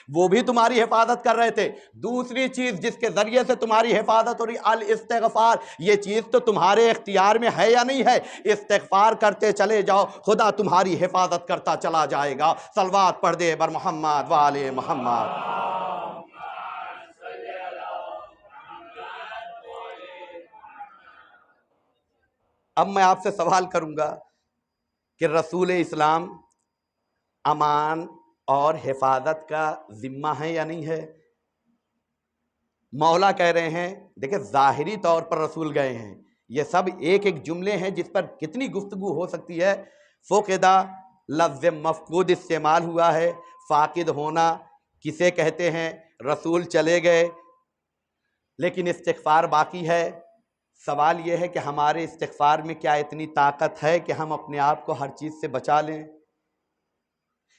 وہ بھی تمہاری حفاظت کر رہے تھے، دوسری چیز جس کے ذریعے سے تمہاری حفاظت ہو رہی الاستغفار، یہ چیز تو تمہارے اختیار میں ہے یا نہیں ہے؟ استغفار کرتے چلے جاؤ، خدا تمہاری حفاظت کرتا چلا جائے گا۔ صلوات پڑھ دے بر محمد وآل محمد۔ اب میں آپ سے سوال کروں گا کہ رسول اسلام امان اور حفاظت کا ذمہ ہے یا نہیں ہے؟ مولا کہہ رہے ہیں، دیکھیں ظاہری طور پر رسول گئے ہیں، یہ سب ایک ایک جملے ہیں جس پر کتنی گفتگو ہو سکتی ہے۔ فقدہ لفظ مفقود استعمال ہوا ہے، فاقد ہونا کسے کہتے ہیں؟ رسول چلے گئے لیکن استغفار باقی ہے۔ سوال یہ ہے کہ ہمارے استغفار میں کیا اتنی طاقت ہے کہ ہم اپنے آپ کو ہر چیز سے بچا لیں؟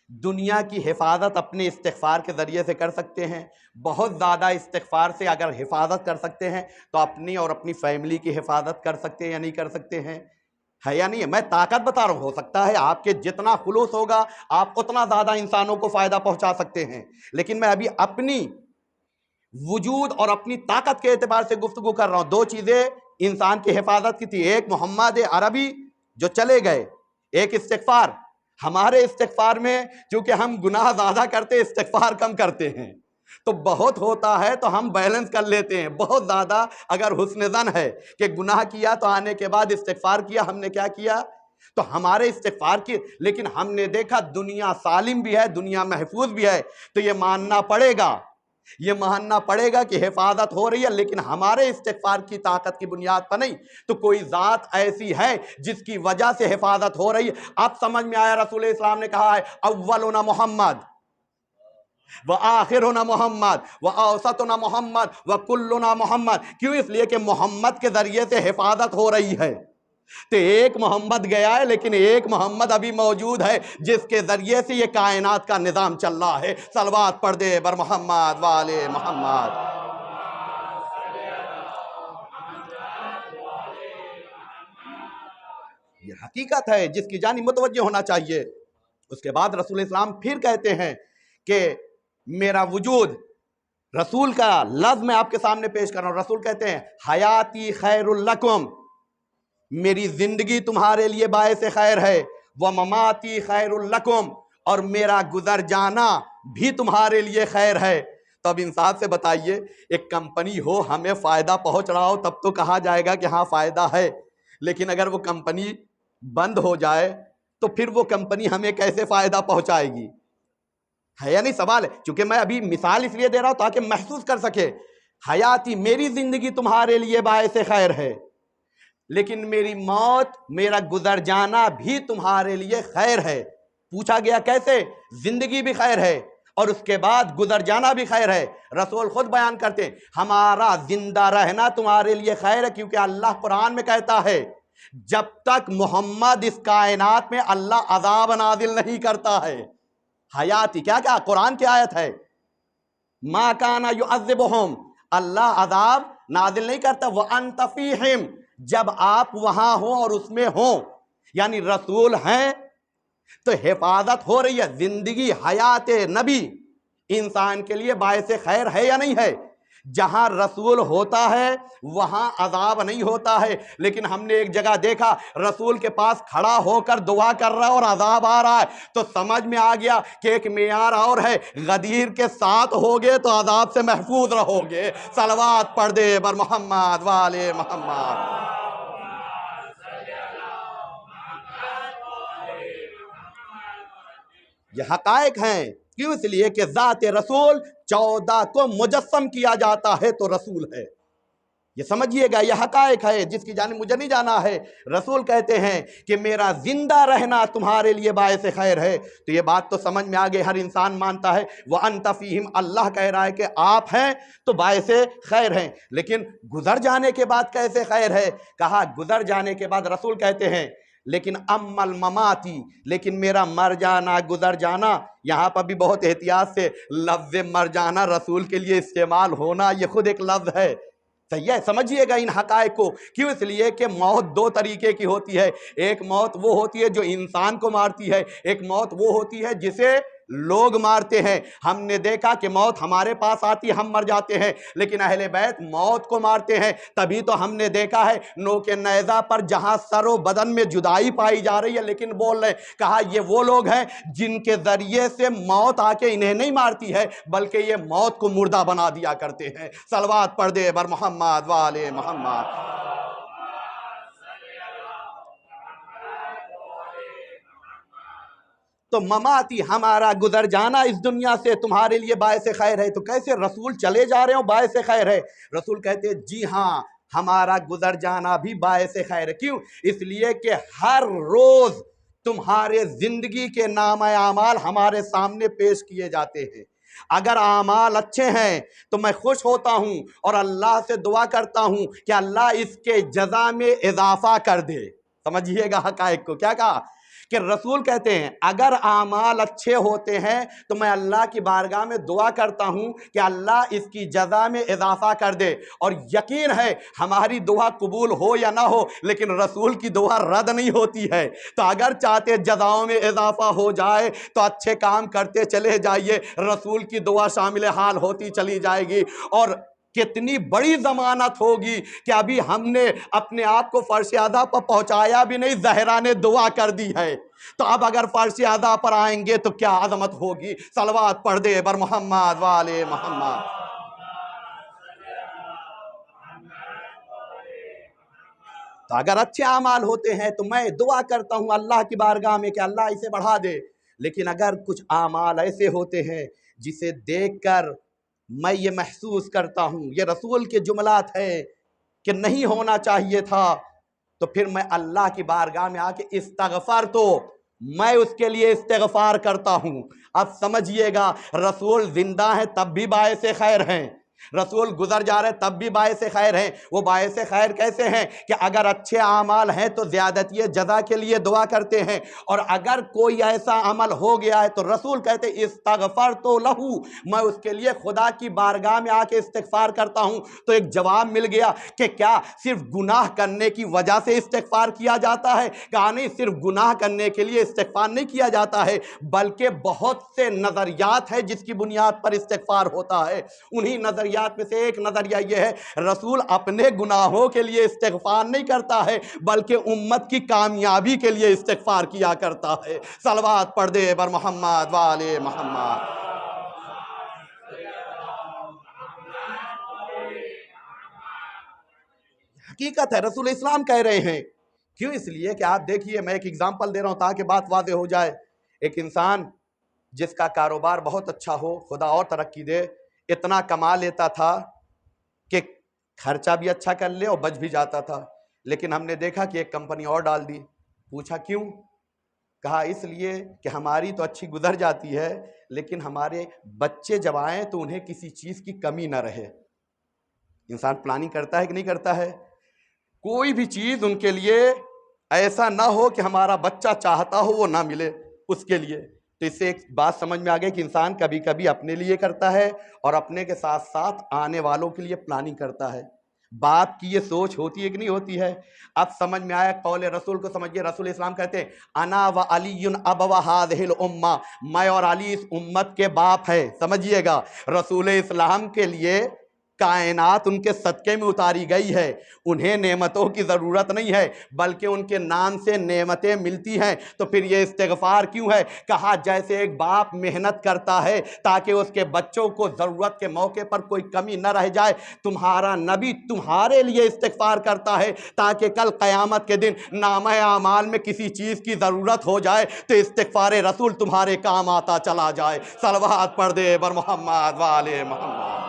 دنیا کی حفاظت اپنے استغفار کے ذریعے سے کر سکتے ہیں، بہت زیادہ استغفار سے اگر حفاظت کر سکتے ہیں تو اپنی اور اپنی فیملی کی حفاظت کر سکتے ہیں یا نہیں کر سکتے ہیں؟ ہے یا نہیں ہے؟ میں طاقت بتا رہا ہوں، ہو سکتا ہے آپ کے جتنا خلوص ہوگا آپ اتنا زیادہ انسانوں کو فائدہ پہنچا سکتے ہیں، لیکن میں ابھی اپنی وجود اور اپنی طاقت کے اعتبار سے گفتگو کر رہا ہوں۔ دو چیزیں انسان کی حفاظت کی تھی، ایک محمد عربی جو چلے گئے، ایک استغفار۔ ہمارے استغفار میں چونکہ ہم گناہ زیادہ کرتے استغفار کم کرتے ہیں، تو بہت ہوتا ہے تو ہم بیلنس کر لیتے ہیں، بہت زیادہ اگر حسن ظن ہے کہ گناہ کیا تو آنے کے بعد استغفار کیا، ہم نے کیا کیا تو ہمارے استغفار کی، لیکن ہم نے دیکھا دنیا سالم بھی ہے، دنیا محفوظ بھی ہے، تو یہ ماننا پڑے گا کہ حفاظت ہو رہی ہے، لیکن ہمارے استغفار کی طاقت کی بنیاد پر نہیں، تو کوئی ذات ایسی ہے جس کی وجہ سے حفاظت ہو رہی ہے۔ اب سمجھ میں آیا رسول اسلام نے کہا ہے اولنا محمد، وآخرنا محمد وأوسطنا محمد وکلنا محمد. کیوں؟ اس لیے کہ محمد کے ذریعے سے حفاظت ہو رہی ہے. تو ایک محمد گیا ہے لیکن ایک محمد ابھی موجود ہے جس کے ذریعے سے یہ کائنات کا نظام چل رہا ہے. صلوات پڑھ دے بر محمد والے محمد. یہ حقیقت ہے جس کی جانب متوجہ ہونا چاہیے. اس کے بعد رسول اسلام پھر کہتے ہیں کہ میرا وجود، رسول کا لفظ میں آپ کے سامنے پیش کر رہا ہوں. رسول کہتے ہیں حیاتی خیر لکم، میری زندگی تمہارے لیے باعث خیر ہے، ومماتی خیر لکم، اور میرا گزر جانا بھی تمہارے لیے خیر ہے. تو اب انصاف سے بتائیے، ایک کمپنی ہو ہمیں فائدہ پہنچ رہا ہو تب تو کہا جائے گا کہ ہاں فائدہ ہے، لیکن اگر وہ کمپنی بند ہو جائے تو پھر وہ کمپنی ہمیں کیسے فائدہ پہنچائے گی؟ ہے یا نہیں سوال ہے. چونکہ میں ابھی مثال اس لیے دے رہا ہوں تاکہ محسوس کر سکے. حیاتی، میری زندگی تمہارے لیے باعث خیر ہے، لیکن میری موت، میرا گزر جانا بھی تمہارے لیے خیر ہے. پوچھا گیا کیسے؟ زندگی بھی خیر ہے اور اس کے بعد گزر جانا بھی خیر ہے. رسول خود بیان کرتے ہیں ہمارا زندہ رہنا تمہارے لیے خیر ہے، کیونکہ اللہ قرآن میں کہتا ہے جب تک محمد اس کائنات میں اللہ عذاب نازل نہیں کرتا ہے. حیاتی کیا قرآن کی آیت ہے، ما کان یعذبہم، اللہ عذاب نازل نہیں کرتا، وانت فیہم، جب آپ وہاں ہوں اور اس میں ہوں. یعنی رسول ہیں تو حفاظت ہو رہی ہے. زندگی، حیات نبی انسان کے لیے باعث خیر ہے یا نہیں ہے؟ جہاں رسول ہوتا ہے وہاں عذاب نہیں ہوتا ہے. لیکن ہم نے ایک جگہ دیکھا رسول کے پاس کھڑا ہو کر دعا کر رہا ہے اور عذاب آ رہا ہے، تو سمجھ میں آ گیا کہ ایک معیار اور ہے، غدیر کے ساتھ ہوگے تو عذاب سے محفوظ رہو گے. صلوات پڑھ دے بر محمد والے محمد. یہ حقائق ہیں. کیوں؟ اس لیے کہ ذات رسول 14 کو مجسم کیا جاتا ہے تو رسول ہے. یہ سمجھیے گا، یہ حقائق ہے جس کی جانب مجھے نہیں جانا ہے. رسول کہتے ہیں کہ میرا زندہ رہنا تمہارے لیے باعث خیر ہے. تو یہ بات تو سمجھ میں آگے، ہر انسان مانتا ہے. وَأَنْتَ فِيهِمْ، اللہ کہہ رہا ہے کہ آپ ہیں تو باعث خیر ہیں. لیکن گزر جانے کے بعد کیسے خیر ہے؟ کہا گزر جانے کے بعد رسول کہتے ہیں لیکن اما المماتی، لیکن میرا مر جانا، گزر جانا، یہاں پر بھی بہت احتیاط سے لفظ مر جانا رسول کے لیے استعمال ہونا یہ خود ایک لفظ ہے. صحیح ہے، سمجھیے گا ان حقائق کو. کیوں؟ اس لیے کہ موت دو طریقے کی ہوتی ہے. ایک موت وہ ہوتی ہے جو انسان کو مارتی ہے، ایک موت وہ ہوتی ہے جسے لوگ مارتے ہیں. ہم نے دیکھا کہ موت ہمارے پاس آتی ہے، ہم مر جاتے ہیں، لیکن اہل بیت موت کو مارتے ہیں. تبھی تو ہم نے دیکھا ہے نوک نیزہ پر جہاں سر و بدن میں جدائی پائی جا رہی ہے لیکن بول رہے، کہا یہ وہ لوگ ہیں جن کے ذریعے سے موت آ کے انہیں نہیں مارتی ہے بلکہ یہ موت کو مردہ بنا دیا کرتے ہیں. صلوات پڑھ دے بر محمد والے محمد. تو مماتی، ہمارا گزر جانا اس دنیا سے تمہارے لیے باعث خیر ہے. تو کیسے رسول چلے جا رہے ہوں باعث خیر ہے؟ رسول کہتے ہیں جی ہاں، ہمارا گزر جانا بھی باعث خیر ہے. کیوں؟ اس لیے کہ ہر روز تمہارے زندگی کے نام اعمال ہمارے سامنے پیش کیے جاتے ہیں. اگر اعمال اچھے ہیں تو میں خوش ہوتا ہوں اور اللہ سے دعا کرتا ہوں کہ اللہ اس کے جزا میں اضافہ کر دے. سمجھیے گا حقائق کو. کیا کہا؟ کہ رسول کہتے ہیں اگر اعمال اچھے ہوتے ہیں تو میں اللہ کی بارگاہ میں دعا کرتا ہوں کہ اللہ اس کی جزا میں اضافہ کر دے. اور یقین ہے ہماری دعا قبول ہو یا نہ ہو لیکن رسول کی دعا رد نہیں ہوتی ہے. تو اگر چاہتے جزاؤں میں اضافہ ہو جائے تو اچھے کام کرتے چلے جائیے، رسول کی دعا شامل حال ہوتی چلی جائے گی. اور کتنی بڑی ضمانت ہوگی کہ ابھی ہم نے اپنے آپ کو فرش اعلیٰ پر پہنچایا بھی نہیں، زہرا نے دعا کر دی ہے. تو اب اگر فرش اعلیٰ پر آئیں گے تو کیا عظمت ہوگی. صلوات پڑھ دے بر محمد والے محمد. تو اگر اچھے اعمال ہوتے ہیں تو میں دعا کرتا ہوں اللہ کی بارگاہ میں کہ اللہ اسے بڑھا دے. لیکن اگر کچھ اعمال ایسے ہوتے ہیں جسے دیکھ کر میں یہ محسوس کرتا ہوں، یہ رسول کے جملات ہیں کہ نہیں ہونا چاہیے تھا، تو پھر میں اللہ کی بارگاہ میں آ کے استغفر تو میں اس کے لیے استغفار کرتا ہوں۔ اب سمجھیے گا، رسول زندہ ہیں تب بھی باعث خیر ہیں، رسول گزر جا رہے تب بھی باعث خیر ہیں۔ وہ باعث خیر کیسے ہیں کہ اگر اچھے اعمال ہیں تو زیادتی جزا کے لیے دعا کرتے ہیں، اور اگر کوئی ایسا عمل ہو گیا ہے تو رسول کہتے استغفرت لہو، میں اس کے لیے خدا کی بارگاہ میں آ کے استغفار کرتا ہوں۔ تو ایک جواب مل گیا کہ کیا صرف گناہ کرنے کی وجہ سے استغفار کیا جاتا ہے؟ کہا نہیں، صرف گناہ کرنے کے لیے استغفار نہیں کیا جاتا ہے، بلکہ بہت سے نظریات ہیں جس کی بنیاد پر استغفار ہوتا ہے۔ انہی نظریات میں سے ایک نظریہ یہ ہے، رسول اپنے گناہوں کے لیے استغفار نہیں کرتا ہے بلکہ امت کی کامیابی کے لیے استغفار کیا کرتا ہے۔ صلوات پڑھ دے بر محمد وآل محمد۔ حقیقت ہے، رسول اسلام کہہ رہے ہیں۔ کیوں؟ اس لیے کہ آپ دیکھیے، میں ایک ایگزامپل دے رہا ہوں تاکہ بات واضح ہو جائے۔ ایک انسان جس کا کاروبار بہت اچھا ہو، خدا اور ترقی دے، اتنا کما لیتا تھا کہ خرچہ بھی اچھا کر لے اور بچ بھی جاتا تھا، لیکن ہم نے دیکھا کہ ایک کمپنی اور ڈال دی۔ پوچھا کیوں؟ کہا اس لیے کہ ہماری تو اچھی گزر جاتی ہے لیکن ہمارے بچے جب آئیں تو انہیں کسی چیز کی کمی نہ رہے۔ انسان پلاننگ کرتا ہے کہ نہیں کرتا ہے؟ کوئی بھی چیز ان کے لیے ایسا نہ ہو کہ ہمارا بچہ چاہتا ہو وہ نہ ملے اس کے لیے۔ تو اس سے ایک بات سمجھ میں آ گئی کہ انسان کبھی کبھی اپنے لیے کرتا ہے اور اپنے کے ساتھ ساتھ آنے والوں کے لیے پلاننگ کرتا ہے۔ باپ کی یہ سوچ ہوتی ہے کہ نہیں ہوتی ہے؟ اب سمجھ میں آیا قول رسول کو سمجھئے۔ رسول اسلام کہتے ہیں انا و علی ابوا هذه الامہ، میں اور علی اس امت کے باپ ہے۔ سمجھئے گا، رسول اسلام کے لیے کائنات ان کے صدقے میں اتاری گئی ہے، انہیں نعمتوں کی ضرورت نہیں ہے بلکہ ان کے نام سے نعمتیں ملتی ہیں۔ تو پھر یہ استغفار کیوں ہے؟ کہا جیسے ایک باپ محنت کرتا ہے تاکہ اس کے بچوں کو ضرورت کے موقع پر کوئی کمی نہ رہ جائے، تمہارا نبی تمہارے لیے استغفار کرتا ہے تاکہ کل قیامت کے دن نامہ اعمال میں کسی چیز کی ضرورت ہو جائے تو استغفار رسول تمہارے کام آتا چلا جائے۔ صلوات پڑھ دے بر محمد وآل محمد۔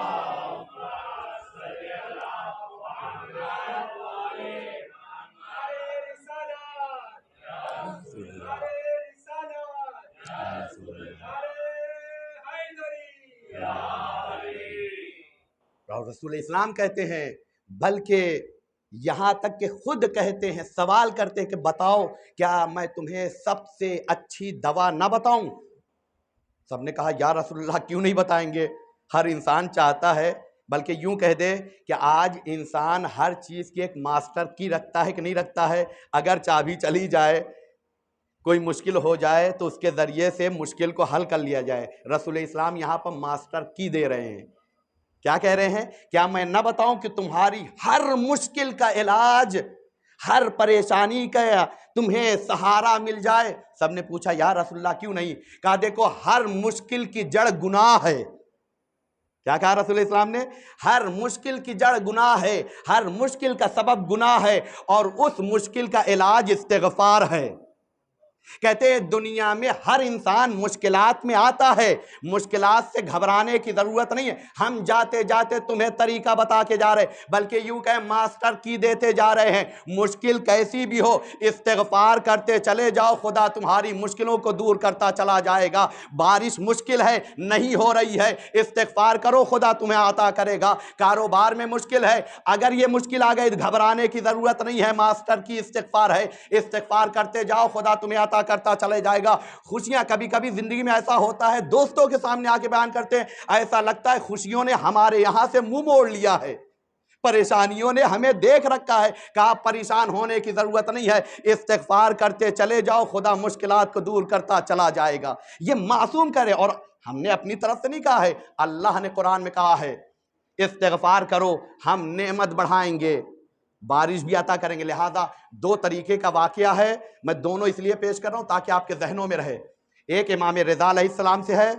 اور رسول اسلام کہتے ہیں، بلکہ یہاں تک کہ خود کہتے ہیں، سوال کرتے ہیں کہ بتاؤ کیا میں تمہیں سب سے اچھی دوا نہ بتاؤں؟ سب نے کہا یا رسول اللہ کیوں نہیں بتائیں گے، ہر انسان چاہتا ہے۔ بلکہ یوں کہہ دے کہ آج انسان ہر چیز کی ایک ماسٹر کی رکھتا ہے کہ نہیں رکھتا ہے؟ اگر چابی چلی جائے، کوئی مشکل ہو جائے تو اس کے ذریعے سے مشکل کو حل کر لیا جائے۔ رسول اسلام یہاں پر ماسٹر کی دے رہے ہیں۔ کیا کہہ رہے ہیں؟ کیا میں نہ بتاؤں کہ تمہاری ہر مشکل کا علاج، ہر پریشانی کا تمہیں سہارا مل جائے؟ سب نے پوچھا یا رسول اللہ کیوں نہیں؟ کہا دیکھو، ہر مشکل کی جڑ گناہ ہے۔ کیا کہا رسول اسلام نے؟ ہر مشکل کی جڑ گناہ ہے، ہر مشکل کا سبب گناہ ہے، اور اس مشکل کا علاج استغفار ہے۔ کہتے ہیں دنیا میں ہر انسان مشکلات میں آتا ہے، مشکلات سے گھبرانے کی ضرورت نہیں ہے۔ ہم جاتے جاتے تمہیں طریقہ بتا کے جا رہے، بلکہ یوں کہ ماسٹر کی دیتے جا رہے ہیں۔ مشکل کیسی بھی ہو، استغفار کرتے چلے جاؤ، خدا تمہاری مشکلوں کو دور کرتا چلا جائے گا۔ بارش مشکل ہے، نہیں ہو رہی ہے، استغفار کرو، خدا تمہیں عطا کرے گا۔ کاروبار میں مشکل ہے، اگر یہ مشکل آ گئی گھبرانے کی ضرورت نہیں ہے، ماسٹر کی استغفار ہے، استغفار کرتے جاؤ، خدا تمہیں عطا کرتا چلے جائے گا۔ خوشیاں، کبھی کبھی زندگی میں ایسا ہوتا ہے، دوستوں کے سامنے آ کے بیان کرتے ہیں، ایسا لگتا ہے خوشیوں نے ہمارے یہاں سے منہ موڑ لیا ہے، پریشانیوں نے ہمیں دیکھ رکھا ہے۔ کہا پریشان ہونے کی ضرورت نہیں ہے، استغفار کرتے چلے جاؤ، خدا مشکلات کو دور کرتا چلا جائے گا۔ یہ معصوم کرے، اور ہم نے اپنی طرف سے نہیں کہا ہے، اللہ نے قرآن میں کہا ہے استغفار کرو، ہم نعمت بڑھائیں گے، بارش بھی عطا کریں گے۔ لہذا دو طریقے کا واقعہ ہے، میں دونوں اس لیے پیش کر رہا ہوں تاکہ آپ کے ذہنوں میں رہے۔ ایک امام رضا علیہ السلام سے ہے،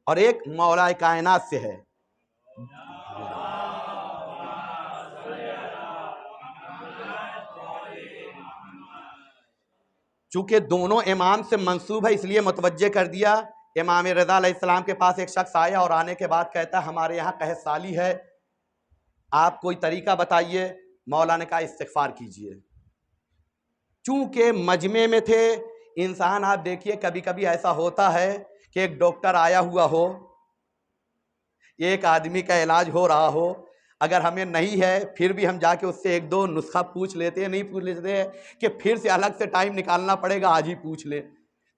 اور ایک مولا کائنات سے ہے۔ چونکہ دونوں امام سے منسوب ہے اس لیے متوجہ کر دیا۔ امام رضا علیہ السلام کے پاس ایک شخص آیا اور آنے کے بعد کہتا ہے ہمارے یہاں قحط سالی ہے، آپ کوئی طریقہ بتائیے، مولا نے کہا استغفار کیجئے۔ چونکہ مجمع میں تھے، انسان آپ دیکھیے کبھی کبھی ایسا ہوتا ہے کہ ایک ڈاکٹر آیا ہوا ہو، ایک آدمی کا علاج ہو رہا ہو، اگر ہمیں نہیں ہے پھر بھی ہم جا کے اس سے ایک دو نسخہ پوچھ لیتے ہیں، نہیں پوچھ لیتے ہیں کہ پھر سے الگ سے ٹائم نکالنا پڑے گا، آج ہی پوچھ لیں۔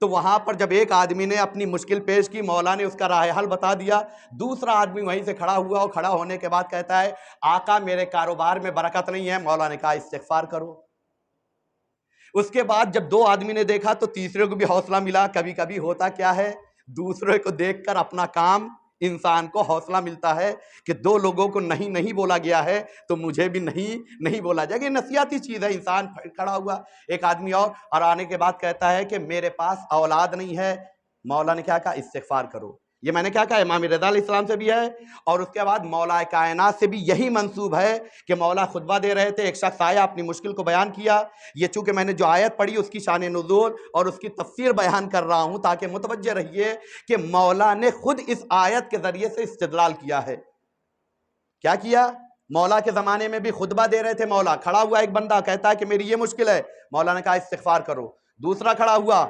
تو وہاں پر جب ایک آدمی نے اپنی مشکل پیش کی، مولا نے اس کا راہ حل بتا دیا، دوسرا آدمی وہیں سے کھڑا ہوا، اور کھڑا ہونے کے بعد کہتا ہے آقا میرے کاروبار میں برکت نہیں ہے۔ مولا نے کہا استغفار کرو۔ اس کے بعد جب دو آدمی نے دیکھا تو تیسرے کو بھی حوصلہ ملا۔ کبھی کبھی ہوتا کیا ہے، دوسرے کو دیکھ کر اپنا کام انسان کو حوصلہ ملتا ہے کہ دو لوگوں کو نہیں بولا گیا ہے تو مجھے بھی نہیں بولا جائے گا۔ یہ نصیحتی چیز ہے۔ انسان کھڑا ہوا، ایک آدمی اور آنے کے بعد کہتا ہے کہ میرے پاس اولاد نہیں ہے۔ مولا نے کیا کہا استغفار کرو۔ یہ میں نے کیا کہا امام رضا علیہ السلام سے بھی ہے، اور اس کے بعد مولا کائنات سے بھی یہی منسوب ہے کہ مولا خطبہ دے رہے تھے، ایک شخص آیا اپنی مشکل کو بیان کیا۔ یہ چونکہ میں نے جو آیت پڑھی اس کی شان نزول اور اس کی تفسیر بیان کر رہا ہوں تاکہ متوجہ رہیے کہ مولا نے خود اس آیت کے ذریعے سے استدلال کیا ہے۔ کیا کیا؟ مولا کے زمانے میں بھی خطبہ دے رہے تھے، مولا کھڑا ہوا، ایک بندہ کہتا ہے کہ میری یہ مشکل ہے، مولا نے کہا استغفار کرو۔ دوسرا کھڑا ہوا،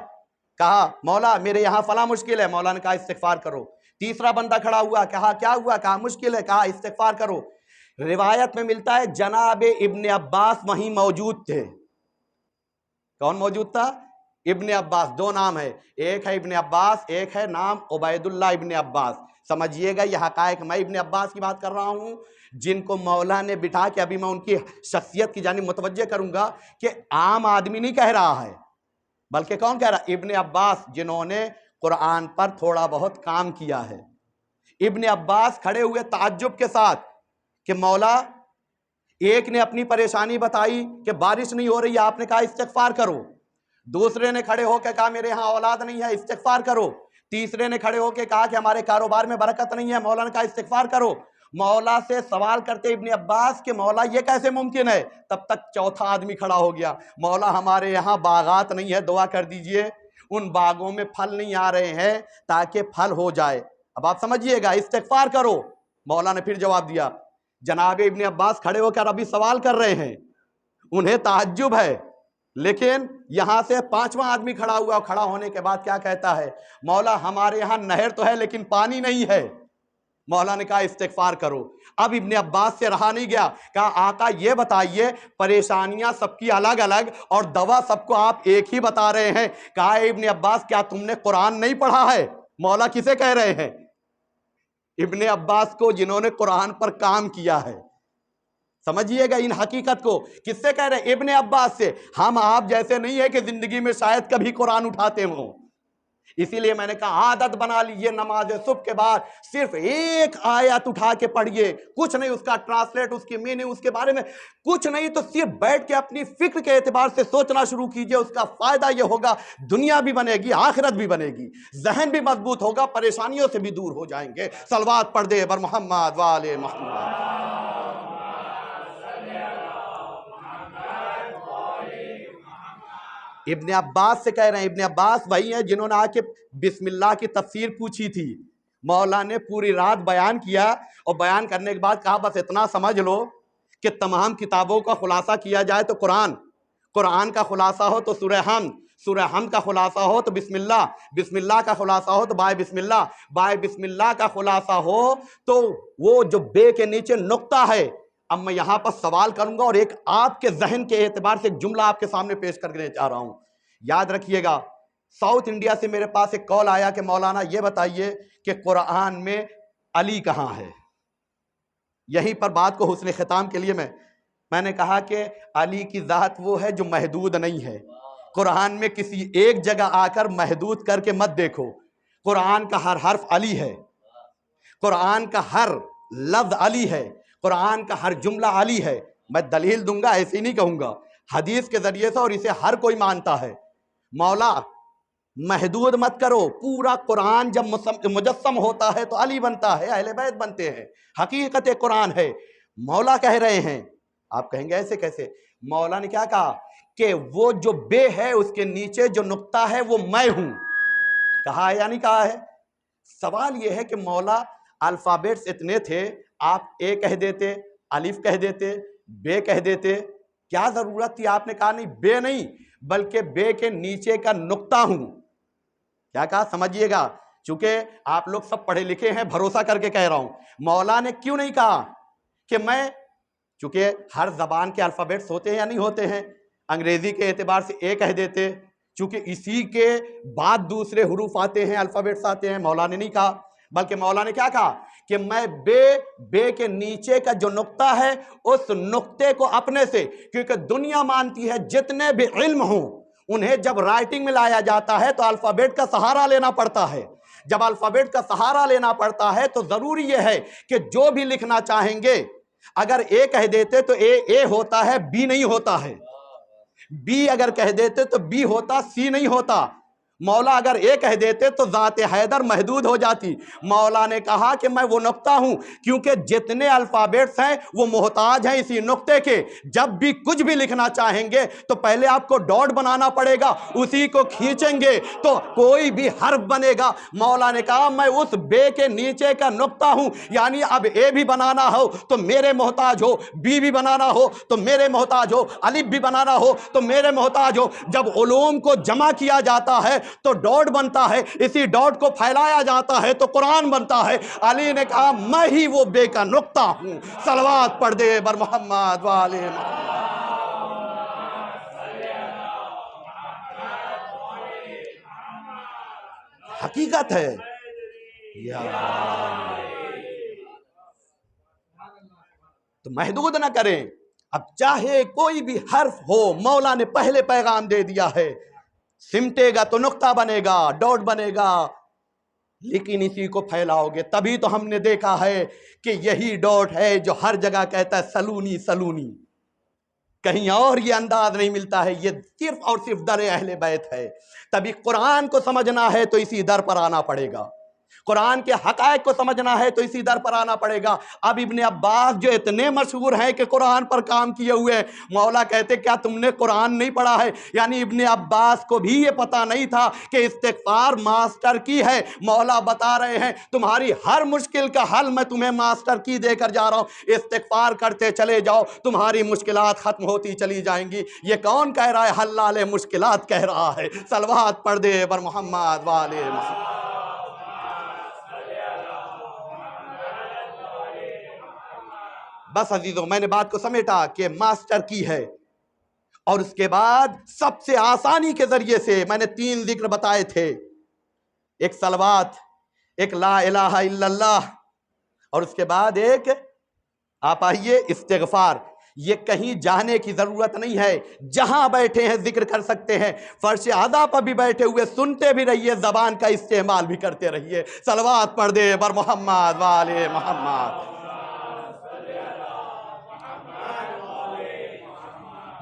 کہا مولا میرے یہاں فلاں مشکل ہے، مولا نے کہا استغفار کرو۔ تیسرا بندہ کھڑا ہوا، کہا کیا ہوا؟ کہا مشکل ہے، کہا استغفار کرو۔ روایت میں ملتا ہے جناب ابن عباس وہیں موجود تھے۔ کون موجود تھا؟ ابن عباس۔ دو نام ہے، ایک ہے ابن عباس، ایک ہے نام عبید اللہ ابن عباس۔ سمجھیے گا یہ حقائق، میں ابن عباس کی بات کر رہا ہوں جن کو مولا نے بٹھا کے، ابھی میں ان کی شخصیت کی جانب متوجہ کروں گا کہ عام آدمی نہیں کہہ رہا ہے، بلکہ کون کہہ رہا؟ ابن عباس، جنہوں نے قرآن پر تھوڑا بہت کام کیا ہے۔ ابن عباس کھڑے ہوئے تعجب کے ساتھ کہ مولا، ایک نے اپنی پریشانی بتائی کہ بارش نہیں ہو رہی ہے، آپ نے کہا استغفار کرو۔ دوسرے نے کھڑے ہو کے کہا میرے ہاں اولاد نہیں ہے، استغفار کرو۔ تیسرے نے کھڑے ہو کے کہا کہ ہمارے کاروبار میں برکت نہیں ہے، مولا نے کہا استغفار کرو۔ مولا سے سوال کرتے ابن عباس کہ مولا یہ کیسے ممکن ہے؟ تب تک چوتھا آدمی کھڑا ہو گیا، مولا ہمارے یہاں باغات نہیں ہے، دعا کر دیجئے، ان باغوں میں پھل نہیں آ رہے ہیں تاکہ پھل ہو جائے۔ اب آپ سمجھیے گا، استغفار کرو۔ مولا نے پھر جواب دیا۔ جناب ابن عباس کھڑے ہو کر ابھی سوال کر رہے ہیں، انہیں تعجب ہے، لیکن یہاں سے پانچواں آدمی کھڑا ہوا، اور کھڑا ہونے کے بعد کیا کہتا ہے؟ مولا ہمارے یہاں نہر تو ہے لیکن پانی نہیں ہے۔ مولا نے کہا استغفار کرو۔ اب ابن عباس سے رہا نہیں گیا، کہا آقا یہ بتائیے پریشانیاں سب کی الگ الگ اور دوا سب کو آپ ایک ہی بتا رہے ہیں۔ کہا ابن عباس کیا تم نے قرآن نہیں پڑھا ہے؟ مولا کسے کہہ رہے ہیں؟ ابن عباس کو، جنہوں نے قرآن پر کام کیا ہے۔ سمجھیے گا ان حقیقت کو، کس سے کہہ رہے؟ ابن عباس سے۔ ہم آپ جیسے نہیں ہے کہ زندگی میں شاید کبھی قرآن اٹھاتے ہوں، اسی لیے میں نے کہا عادت بنا لیجئے نماز صبح کے بعد صرف ایک آیت اٹھا کے پڑھیے، کچھ نہیں اس کا ٹرانسلیٹ، اس کی میننگ، اس کے بارے میں کچھ نہیں، تو صرف بیٹھ کے اپنی فکر کے اعتبار سے سوچنا شروع کیجئے۔ اس کا فائدہ یہ ہوگا دنیا بھی بنے گی، آخرت بھی بنے گی، ذہن بھی مضبوط ہوگا، پریشانیوں سے بھی دور ہو جائیں گے۔ صلوات پڑھ دے بر محمد وآل محمد۔ ابن عباس سے کہہ رہے ہیں، ابن عباس وہی ہیں جنہوں نے آ کے بسم اللہ کی تفسیر پوچھی تھی۔ مولا نے پوری رات بیان کیا، اور بیان کرنے کے بعد کہا بس اتنا سمجھ لو کہ تمام کتابوں کا خلاصہ کیا جائے تو قرآن کا خلاصہ ہو تو سورہ حمد کا خلاصہ ہو تو بسم اللہ کا خلاصہ ہو تو بائے بسم اللہ کا خلاصہ ہو تو وہ جو بے کے نیچے نقطہ ہے۔ اب میں یہاں پر سوال کروں گا اور ایک آپ کے ذہن کے اعتبار سے ایک جملہ آپ کے سامنے پیش کرنے چاہ رہا ہوں، یاد رکھیے گا۔ ساؤتھ انڈیا سے میرے پاس ایک کال آیا کہ مولانا یہ بتائیے کہ قرآن میں علی کہاں ہے؟ یہیں پر بات کو حسن ختام کے لیے میں نے کہا کہ علی کی ذات وہ ہے جو محدود نہیں ہے۔ قرآن میں کسی ایک جگہ آ کر محدود کر کے مت دیکھو، قرآن کا ہر حرف علی ہے، قرآن کا ہر لفظ علی ہے، قرآن کا ہر جملہ علی ہے۔ میں دلیل دوں گا، ایسے ہی نہیں کہوں گا، حدیث کے ذریعے سے، اور اسے ہر کوئی مانتا ہے۔ مولا محدود مت کرو، پورا قرآن جب مجسم ہوتا ہے تو علی بنتا ہے، اہل بیت بنتے ہیں، حقیقت قرآن ہے۔ مولا کہہ رہے ہیں، آپ کہیں گے ایسے کیسے؟ مولا نے کیا کہا کہ وہ جو بے ہے اس کے نیچے جو نقطہ ہے وہ میں ہوں۔ کہا ہے یا نہیں کہا ہے؟ سوال یہ ہے کہ مولا الفابیٹس اتنے تھے، آپ اے کہہ دیتے، الف کہہ دیتے، بے کہہ دیتے، کیا ضرورت تھی؟ آپ نے کہا نہیں بے نہیں بلکہ بے کے نیچے کا نقطہ ہوں. کیا کہا سمجھیے گا، چونکہ آپ لوگ سب پڑھے لکھے ہیں، بھروسہ کر کے کہہ رہا ہوں. مولا نے کیوں نہیں کہا کہ میں، چونکہ ہر زبان کے الفابیٹس ہوتے ہیں یا نہیں ہوتے ہیں، انگریزی کے اعتبار سے اے کہہ دیتے، چونکہ اسی کے بعد دوسرے حروف آتے ہیں، الفابیٹس آتے ہیں. مولا نے نہیں کہا، بلکہ مولا نے کیا کہا کہ میں بے کے نیچے کا جو نقطہ ہے اس نقطے کو اپنے سے، کیونکہ دنیا مانتی ہے جتنے بھی علم ہوں انہیں جب رائٹنگ میں لایا جاتا ہے تو الفابیٹ کا سہارا لینا پڑتا ہے. جب الفابیٹ کا سہارا لینا پڑتا ہے تو ضروری یہ ہے کہ جو بھی لکھنا چاہیں گے، اگر اے کہہ دیتے تو اے ہوتا ہے، بی نہیں ہوتا ہے. بی اگر کہہ دیتے تو بی ہوتا، سی نہیں ہوتا. مولا اگر اے کہہ دیتے تو ذات حیدر محدود ہو جاتی. مولا نے کہا کہ میں وہ نقطہ ہوں، کیونکہ جتنے الفابیٹس ہیں وہ محتاج ہیں اسی نقطے کے. جب بھی کچھ بھی لکھنا چاہیں گے تو پہلے آپ کو ڈاٹ بنانا پڑے گا، اسی کو کھینچیں گے تو کوئی بھی حرف بنے گا. مولا نے کہا میں اس بے کے نیچے کا نقطہ ہوں، یعنی اب اے بھی بنانا ہو تو میرے محتاج ہو، بی بھی بنانا ہو تو میرے محتاج ہو، الف بھی بنانا ہو تو میرے محتاج ہو. جب علوم کو جمع کیا جاتا ہے تو ڈاٹ بنتا ہے، اسی ڈاٹ کو پھیلایا جاتا ہے تو قرآن بنتا ہے. علی نے کہا میں ہی وہ بے کا نقطہ ہوں. صلوات پڑھ دے بر محمد والے محمد. حقیقت ہے یا تو محدود نہ کریں. اب چاہے کوئی بھی حرف ہو، مولا نے پہلے پیغام دے دیا ہے، سمٹے گا تو نقطہ بنے گا، ڈاٹ بنے گا، لیکن اسی کو پھیلاؤ گے. تبھی تو ہم نے دیکھا ہے کہ یہی ڈاٹ ہے جو ہر جگہ کہتا ہے سلونی سلونی، کہیں اور یہ انداز نہیں ملتا ہے. یہ صرف اور صرف در اہل بیت ہے. تبھی قرآن کو سمجھنا ہے تو اسی در پر آنا پڑے گا، قرآن کے حقائق کو سمجھنا ہے تو اسی در پر آنا پڑے گا. اب ابن عباس جو اتنے مشہور ہیں کہ قرآن پر کام کیے ہوئے ہیں، مولا کہتے کیا تم نے قرآن نہیں پڑھا ہے؟ یعنی ابن عباس کو بھی یہ پتا نہیں تھا کہ استغفار ماسٹر کی ہے. مولا بتا رہے ہیں تمہاری ہر مشکل کا حل میں تمہیں ماسٹر کی دے کر جا رہا ہوں، استغفار کرتے چلے جاؤ، تمہاری مشکلات ختم ہوتی چلی جائیں گی. یہ کون کہہ رہا ہے؟ حلال مشکلات کہہ رہا ہے. صلوات پڑھ دے بر محمد والے محمد. بس عزیزوں میں نے بات کو سمیٹا کہ ماسٹر کی ہے، اور اس کے بعد سب سے آسانی کے ذریعے سے میں نے 3 ذکر بتائے تھے، ایک صلوات، ایک لا الہ الا اللہ، اور اس کے بعد ایک آپ آئیے استغفار. یہ کہیں جانے کی ضرورت نہیں ہے، جہاں بیٹھے ہیں ذکر کر سکتے ہیں. فرش اعضاء پر بھی بیٹھے ہوئے سنتے بھی رہیے، زبان کا استعمال بھی کرتے رہیے. صلوات پڑھ دے بر محمد والے محمد.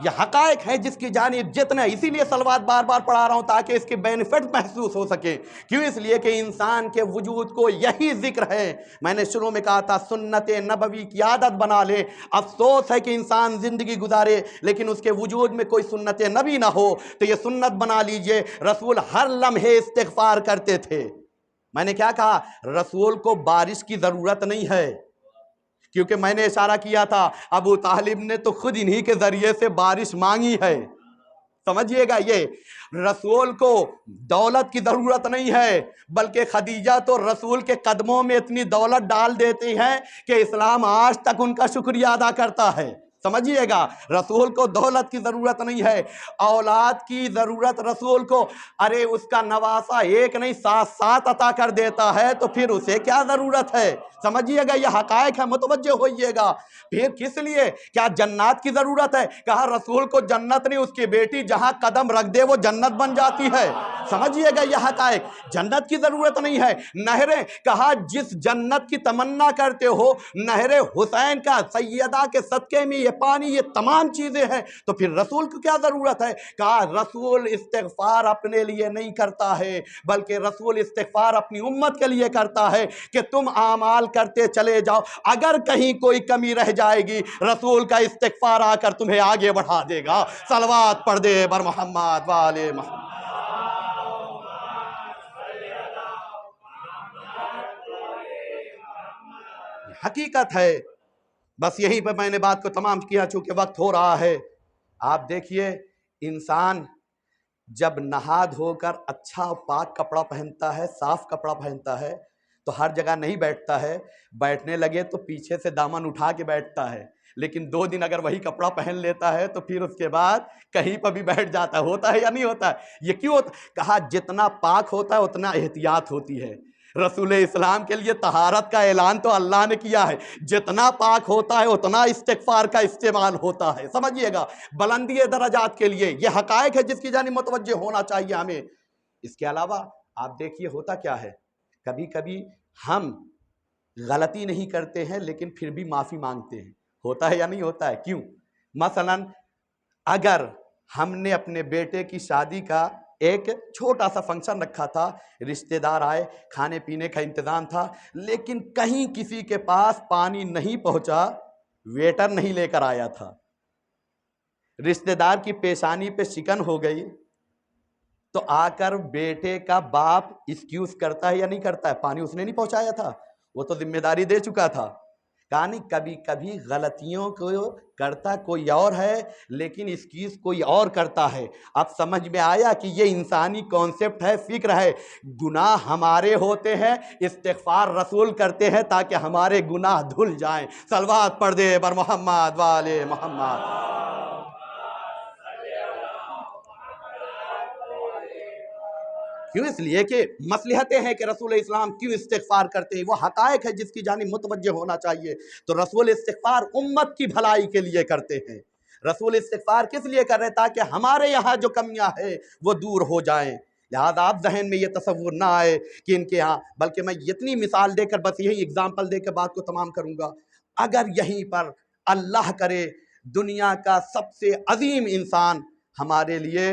یہ حقائق ہیں جس کی جانب جتنا، اسی لیے صلوات بار بار پڑھا رہا ہوں تاکہ اس کے بینیفٹ محسوس ہو سکے. کیوں؟ اس لیے کہ انسان کے وجود کو یہی ذکر ہے. میں نے شروع میں کہا تھا سنت نبوی کی عادت بنا لے. افسوس ہے کہ انسان زندگی گزارے لیکن اس کے وجود میں کوئی سنت نبی نہ ہو، تو یہ سنت بنا لیجئے. رسول ہر لمحے استغفار کرتے تھے. میں نے کیا کہا؟ رسول کو بارش کی ضرورت نہیں ہے، کیونکہ میں نے اشارہ کیا تھا ابو طالب نے تو خود انہی کے ذریعے سے بارش مانگی ہے. سمجھیے گا، یہ رسول کو دولت کی ضرورت نہیں ہے، بلکہ خدیجہ تو رسول کے قدموں میں اتنی دولت ڈال دیتی ہیں کہ اسلام آج تک ان کا شکریہ ادا کرتا ہے. سمجھیے گا، رسول کو دولت کی ضرورت نہیں ہے، اولاد کی ضرورت رسول کو. ارے اس کا نواسہ ایک نہیں 7 عطا کر دیتا ہے تو پھر اسے کیا ضرورت ہے؟ سمجھیے گا، یہ حقائق ہے، متوجہ ہوئیے گا. پھر کس لیے؟ کیا جنات کی ضرورت ہے؟ کہا رسول کو جنت نہیں، اس کی بیٹی جہاں قدم رکھ دے وہ جنت بن جاتی ہے. سمجھیے گا یہ حقائق. جنت کی ضرورت نہیں ہے. نہریں، کہا جس جنت کی تمنا کرتے ہو، نہر حسین کا سیدہ کے صدقے میں یہ پانی، یہ تمام چیزیں ہیں، تو پھر رسول کو کیا ضرورت ہے؟ کہا رسول استغفار اپنے لیے نہیں کرتا ہے، بلکہ رسول استغفار اپنی امت کے لیے کرتا ہے کہ تم اعمال کرتے چلے جاؤ، اگر کہیں کوئی کمی رہ جائے گی رسول کا استغفار آ کر تمہیں آگے بڑھا دے گا. صلوات پڑھ دے بر محمد والے محمد. حقیقت ہے بس یہیں پہ میں نے بات کو تمام کیا چونکہ وقت ہو رہا ہے۔ آپ دیکھیے انسان جب نہا دھو کر اچھا پاک کپڑا پہنتا ہے، صاف کپڑا پہنتا ہے تو ہر جگہ نہیں بیٹھتا ہے، بیٹھنے لگے تو پیچھے سے دامن اٹھا کے بیٹھتا ہے، لیکن 2 دن اگر وہی کپڑا پہن لیتا ہے تو پھر اس کے بعد کہیں پر بھی بیٹھ جاتا ہے۔ ہوتا ہے یا نہیں ہوتا ہے؟ یہ کیوں ہوتا ہے؟ کہا جتنا پاک ہوتا ہے اتنا احتیاط ہوتی ہے۔ رسول اسلام کے لیے طہارت کا اعلان تو اللہ نے کیا ہے، جتنا پاک ہوتا ہے اتنا استغفار کا استعمال ہوتا ہے، سمجھیے گا، بلندی درجات کے لیے یہ حقائق ہے جس کی جانب متوجہ ہونا چاہیے ہمیں۔ اس کے علاوہ آپ دیکھیے ہوتا کیا ہے، کبھی کبھی ہم غلطی نہیں کرتے ہیں لیکن پھر بھی معافی مانگتے ہیں، ہوتا ہے یا نہیں ہوتا ہے؟ کیوں؟ مثلا اگر ہم نے اپنے بیٹے کی شادی کا ایک چھوٹا سا فنکشن رکھا تھا، رشتہ دار آئے، کھانے پینے کا انتظام تھا، لیکن کہیں کسی کے پاس پانی نہیں پہنچا، ویٹر نہیں لے کر آیا تھا، رشتہ دار کی پیشانی پہ شکن ہو گئی، تو آ کر بیٹے کا باپ ایکسکیوز کرتا ہے یا نہیں کرتا ہے؟ پانی اس نے نہیں پہنچایا تھا، وہ تو ذمہ داری دے چکا تھا۔ کہانی کبھی کبھی غلطیوں کو کرتا کوئی اور ہے لیکن ایکسکیوز کوئی اور کرتا ہے۔ اب سمجھ میں آیا کہ یہ انسانی کانسیپٹ ہے، فکر ہے، گناہ ہمارے ہوتے ہیں، استغفار رسول کرتے ہیں تاکہ ہمارے گناہ دھل جائیں۔ صلوات پڑھ دے بر محمد والے محمد۔ کیوں؟ اس لیے کہ مصلحتیں ہیں کہ رسول اسلام کیوں استغفار کرتے ہیں، وہ حقائق ہے جس کی جانب متوجہ ہونا چاہیے۔ تو رسول استغفار امت کی بھلائی کے لیے کرتے ہیں۔ رسول استغفار کس لیے کر رہے ہیں؟ تاکہ ہمارے یہاں جو کمیاں ہیں وہ دور ہو جائیں۔ لہذا آپ ذہن میں یہ تصور نہ آئے کہ ان کے ہاں، بلکہ میں اتنی مثال دے کر بس یہی اگزامپل دے کے بات کو تمام کروں گا۔ اگر یہیں پر اللہ کرے دنیا کا سب سے عظیم انسان ہمارے لیے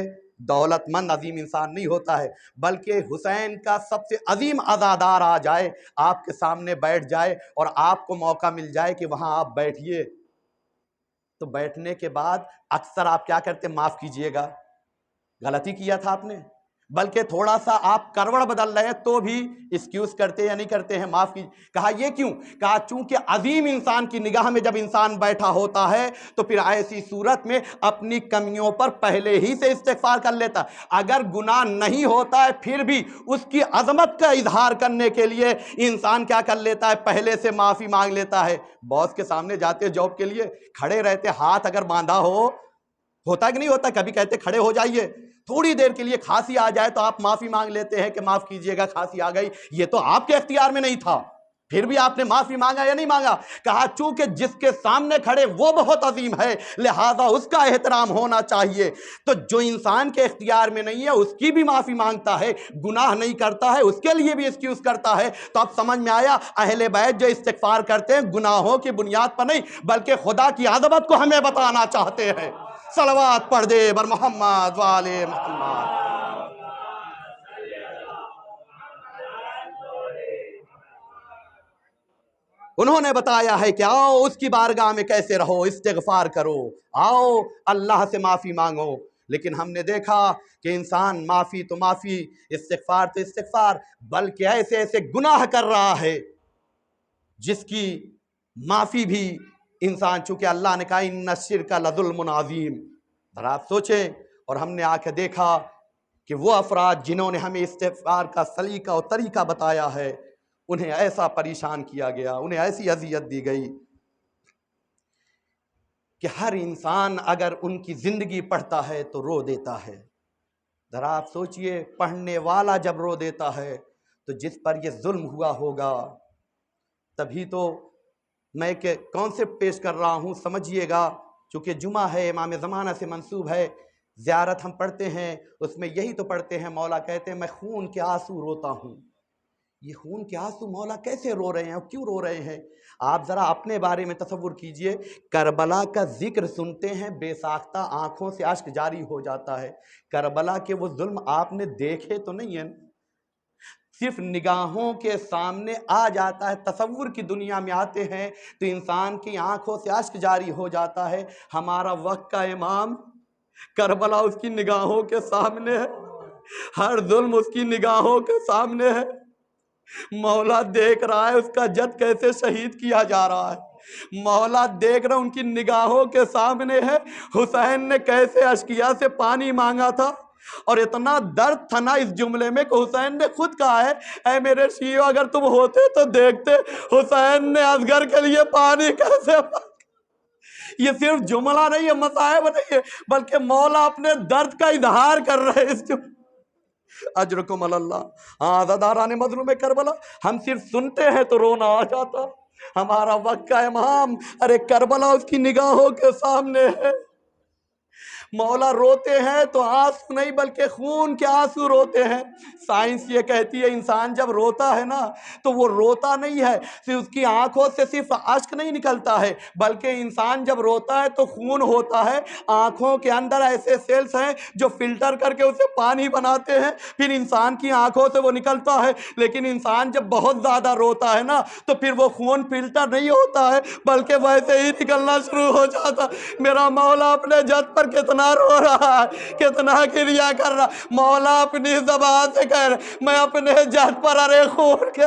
دولت مند عظیم انسان نہیں ہوتا ہے، بلکہ حسین کا سب سے عظیم عزادار آ جائے، آپ کے سامنے بیٹھ جائے اور آپ کو موقع مل جائے کہ وہاں آپ بیٹھیے، تو بیٹھنے کے بعد اکثر آپ کیا کرتے؟ معاف کیجئے گا، غلطی کیا تھا آپ نے، بلکہ تھوڑا سا آپ کروڑ بدل رہے ہیں تو بھی ایکسکیوز کرتے یا نہیں کرتے ہیں؟ معاف کیجئے۔ کہا یہ کیوں؟ کہا چونکہ عظیم انسان کی نگاہ میں جب انسان بیٹھا ہوتا ہے تو پھر ایسی صورت میں اپنی کمیوں پر پہلے ہی سے استغفار کر لیتا ہے۔ اگر گناہ نہیں ہوتا ہے پھر بھی اس کی عظمت کا اظہار کرنے کے لیے انسان کیا کر لیتا ہے؟ پہلے سے معافی مانگ لیتا ہے۔ باس کے سامنے جاتے جاب کے لیے، کھڑے رہتے، ہاتھ اگر باندھا ہوتا کہ نہیں ہوتا؟ کبھی کہتے کھڑے ہو جائیے، تھوڑی دیر کے لیے کھانسی آ جائے تو آپ معافی مانگ لیتے ہیں کہ معاف کیجئے گا کھانسی آ گئی، یہ تو آپ کے اختیار میں نہیں تھا، پھر بھی آپ نے معافی مانگا یا نہیں مانگا؟ کہا چونکہ جس کے سامنے کھڑے وہ بہت عظیم ہے لہذا اس کا احترام ہونا چاہیے۔ تو جو انسان کے اختیار میں نہیں ہے اس کی بھی معافی مانگتا ہے، گناہ نہیں کرتا ہے اس کے لیے بھی ایکسکیوز کرتا ہے۔ تو اب سمجھ میں آیا اہل بیت جو استغفار کرتے ہیں گناہوں کی بنیاد پر نہیں بلکہ خدا کی عظمت کو ہمیں بتانا چاہتے ہیں۔ صلوات پڑھ دے بر محمد والے محمد۔ انہوں نے بتایا ہے کہ آؤ اس کی بارگاہ میں کیسے رہو، استغفار کرو، آؤ اللہ سے معافی مانگو۔ لیکن ہم نے دیکھا کہ انسان معافی تو معافی، استغفار تو استغفار، بلکہ ایسے ایسے گناہ کر رہا ہے جس کی معافی بھی انسان، چونکہ اللہ نے کہا ان الشرک لظلم عظیم۔ اور آپ سوچیں، اور ہم نے آ کے دیکھا کہ وہ افراد جنہوں نے ہمیں استغفار کا سلیقہ اور طریقہ بتایا ہے انہیں ایسا پریشان کیا گیا، انہیں ایسی اذیت دی گئی کہ ہر انسان اگر ان کی زندگی پڑھتا ہے تو رو دیتا ہے۔ ذرا آپ سوچئے، پڑھنے والا جب رو دیتا ہے تو جس پر یہ ظلم ہوا ہوگا، تبھی تو میں ایک کانسیپٹ پیش کر رہا ہوں، سمجھیے گا، چونکہ جمعہ ہے، امام زمانہ سے منسوب ہے، زیارت ہم پڑھتے ہیں، اس میں یہی تو پڑھتے ہیں، مولا کہتے ہیں میں خون کے آنسو روتا ہوں۔ یہ خون کے آنسو مولا کیسے رو رہے ہیں اور کیوں رو رہے ہیں؟ آپ ذرا اپنے بارے میں تصور کیجئے، کربلا کا ذکر سنتے ہیں بے ساختہ آنکھوں سے اشک جاری ہو جاتا ہے۔ کربلا کے وہ ظلم آپ نے دیکھے تو نہیں ہیں، صرف نگاہوں کے سامنے آ جاتا ہے، تصور کی دنیا میں آتے ہیں تو انسان کی آنکھوں سے اشک جاری ہو جاتا ہے۔ ہمارا وقت کا امام کربلا اس کی نگاہوں کے سامنے ہے، ہر ظلم اس کی نگاہوں کے سامنے ہے، مولا دیکھ رہا ہے اس کا جد کیسے شہید کیا جا رہا ہے۔ مولا دیکھ رہا ان کی نگاہوں کے سامنے ہے حسین نے کیسے اشکیا سے پانی مانگا تھا، اور اتنا درد تھا نا اس جملے میں کہ حسین نے خود کہا ہے اے میرے شیعو اگر تم ہوتے تو دیکھتے حسین نے اصغر کے لیے پانی کیسے مانگا۔ یہ صرف جملہ نہیں ہے، مصائب نہیں ہے، بلکہ مولا اپنے درد کا اظہار کر رہے اس جملے۔ اجرکم اللہ۔ ہاں عزاداران مظلوم کربلا، ہم صرف سنتے ہیں تو رونا آ جاتا۔ ہمارا وقت کا امام ارے کربلا اس کی نگاہوں کے سامنے ہے۔ مولا روتے ہیں تو آنسو نہیں بلکہ خون کے آنسو روتے ہیں۔ سائنس یہ کہتی ہے انسان جب روتا ہے نا تو وہ روتا نہیں ہے، صرف اس کی آنکھوں سے صرف اشک نہیں نکلتا ہے، بلکہ انسان جب روتا ہے تو خون ہوتا ہے، آنکھوں کے اندر ایسے سیلز ہیں جو فلٹر کر کے اسے پانی بناتے ہیں، پھر انسان کی آنکھوں سے وہ نکلتا ہے۔ لیکن انسان جب بہت زیادہ روتا ہے نا تو پھر وہ خون فلٹر نہیں ہوتا ہے بلکہ ویسے ہی نکلنا شروع ہو جاتا۔ میرا مولا اپنے جد پر کتنا رو رہا ہے، کتنا کریا کر رہا۔ مولا اپنی زبان سے کہہ رہا میں اپنے جد پر ارے خون کے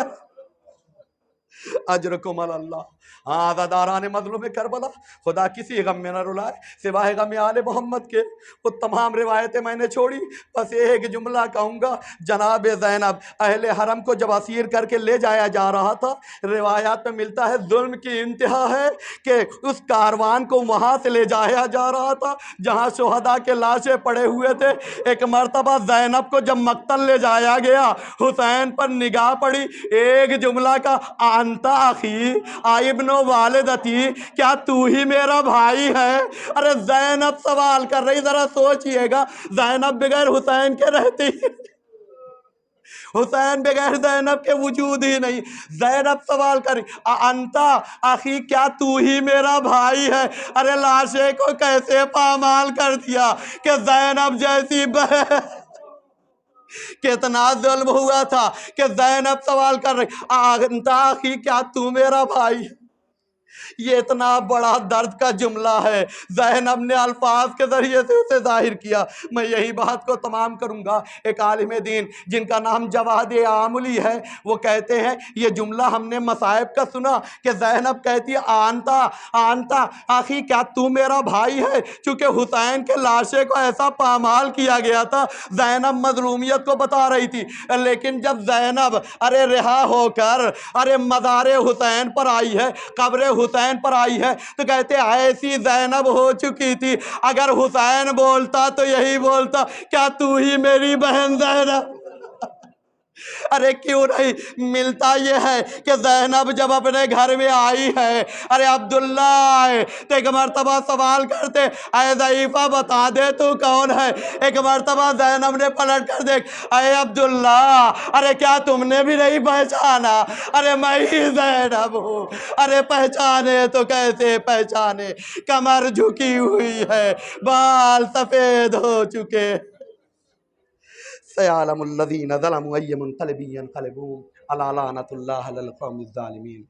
اجرکم اللہ۔ ہاں عزاداران مظلوم کربلا، خدا کسی غم میں نہ رلائے سوائے غم آل محمد کے۔ وہ تمام روایتیں میں نے چھوڑی، بس ایک جملہ کہوں گا۔ جناب زینب اہل حرم کو جب اسیر کر کے لے جایا جا رہا تھا، روایات میں ملتا ہے ظلم کی انتہا ہے کہ اس کاروان کو وہاں سے لے جایا جا رہا تھا جہاں شہداء کے لاشیں پڑے ہوئے تھے۔ ایک مرتبہ زینب کو جب مقتل لے جایا گیا، حسین پر نگاہ پڑی، ایک جملہ کا انتا اخی ابن والدتی، کیا تو ہی میرا بھائی ہے؟ ارے زینب سوال کر رہی، ذرا سوچئے گا، زینب بغیر حسین کے رہتی، حسین بغیر زینب کے وجود ہی نہیں۔ زینب سوال کر رہی انتا اخی، کیا تو ہی میرا بھائی ہے؟ ارے لاشے کو کیسے پامال کر دیا کہ زینب جیسی بہن، کتنا ظلم ہوا تھا کہ زینب سوال کر رہی انتا اخی، کیا تو میرا بھائی ہے؟ یہ اتنا بڑا درد کا جملہ ہے، زینب نے الفاظ کے ذریعے سے اسے ظاہر کیا۔ میں یہی بات کو تمام کروں گا۔ ایک عالم دین جن کا نام جواد عاملی ہے، وہ کہتے ہیں یہ جملہ ہم نے مصائب کا سنا کہ زینب کہتی ہے آنتا آخی، کیا تو میرا بھائی ہے؟ چونکہ حسین کے لاشے کو ایسا پامال کیا گیا تھا، زینب مظلومیت کو بتا رہی تھی، لیکن جب زینب ارے رہا ہو کر ارے مزار حسین پر آئی ہے، قبر حسین پر آئی ہے، تو کہتے ایسی زینب ہو چکی تھی، اگر حسین بولتا تو یہی بولتا، کیا تو ہی میری بہن زینب؟ ارے کیوں نہیں ملتا یہ ہے کہ زینب جب اپنے گھر میں آئی ہے، ارے عبداللہ تو ایک مرتبہ سوال کرتے اے ضعیفہ بتا دے تو کون ہے؟ ایک مرتبہ زینب نے پلٹ کر دیکھ اے عبداللہ، ارے کیا تم نے بھی نہیں پہچانا؟ ارے میں ہی زینب ہوں۔ ارے پہچانے تو کیسے پہچانے، کمر جھکی ہوئی ہے، بال سفید ہو چکے، سيعلم الذين ظلموا أي منقلب ينقلبون، ألا لعنة الله على القوم الظالمين۔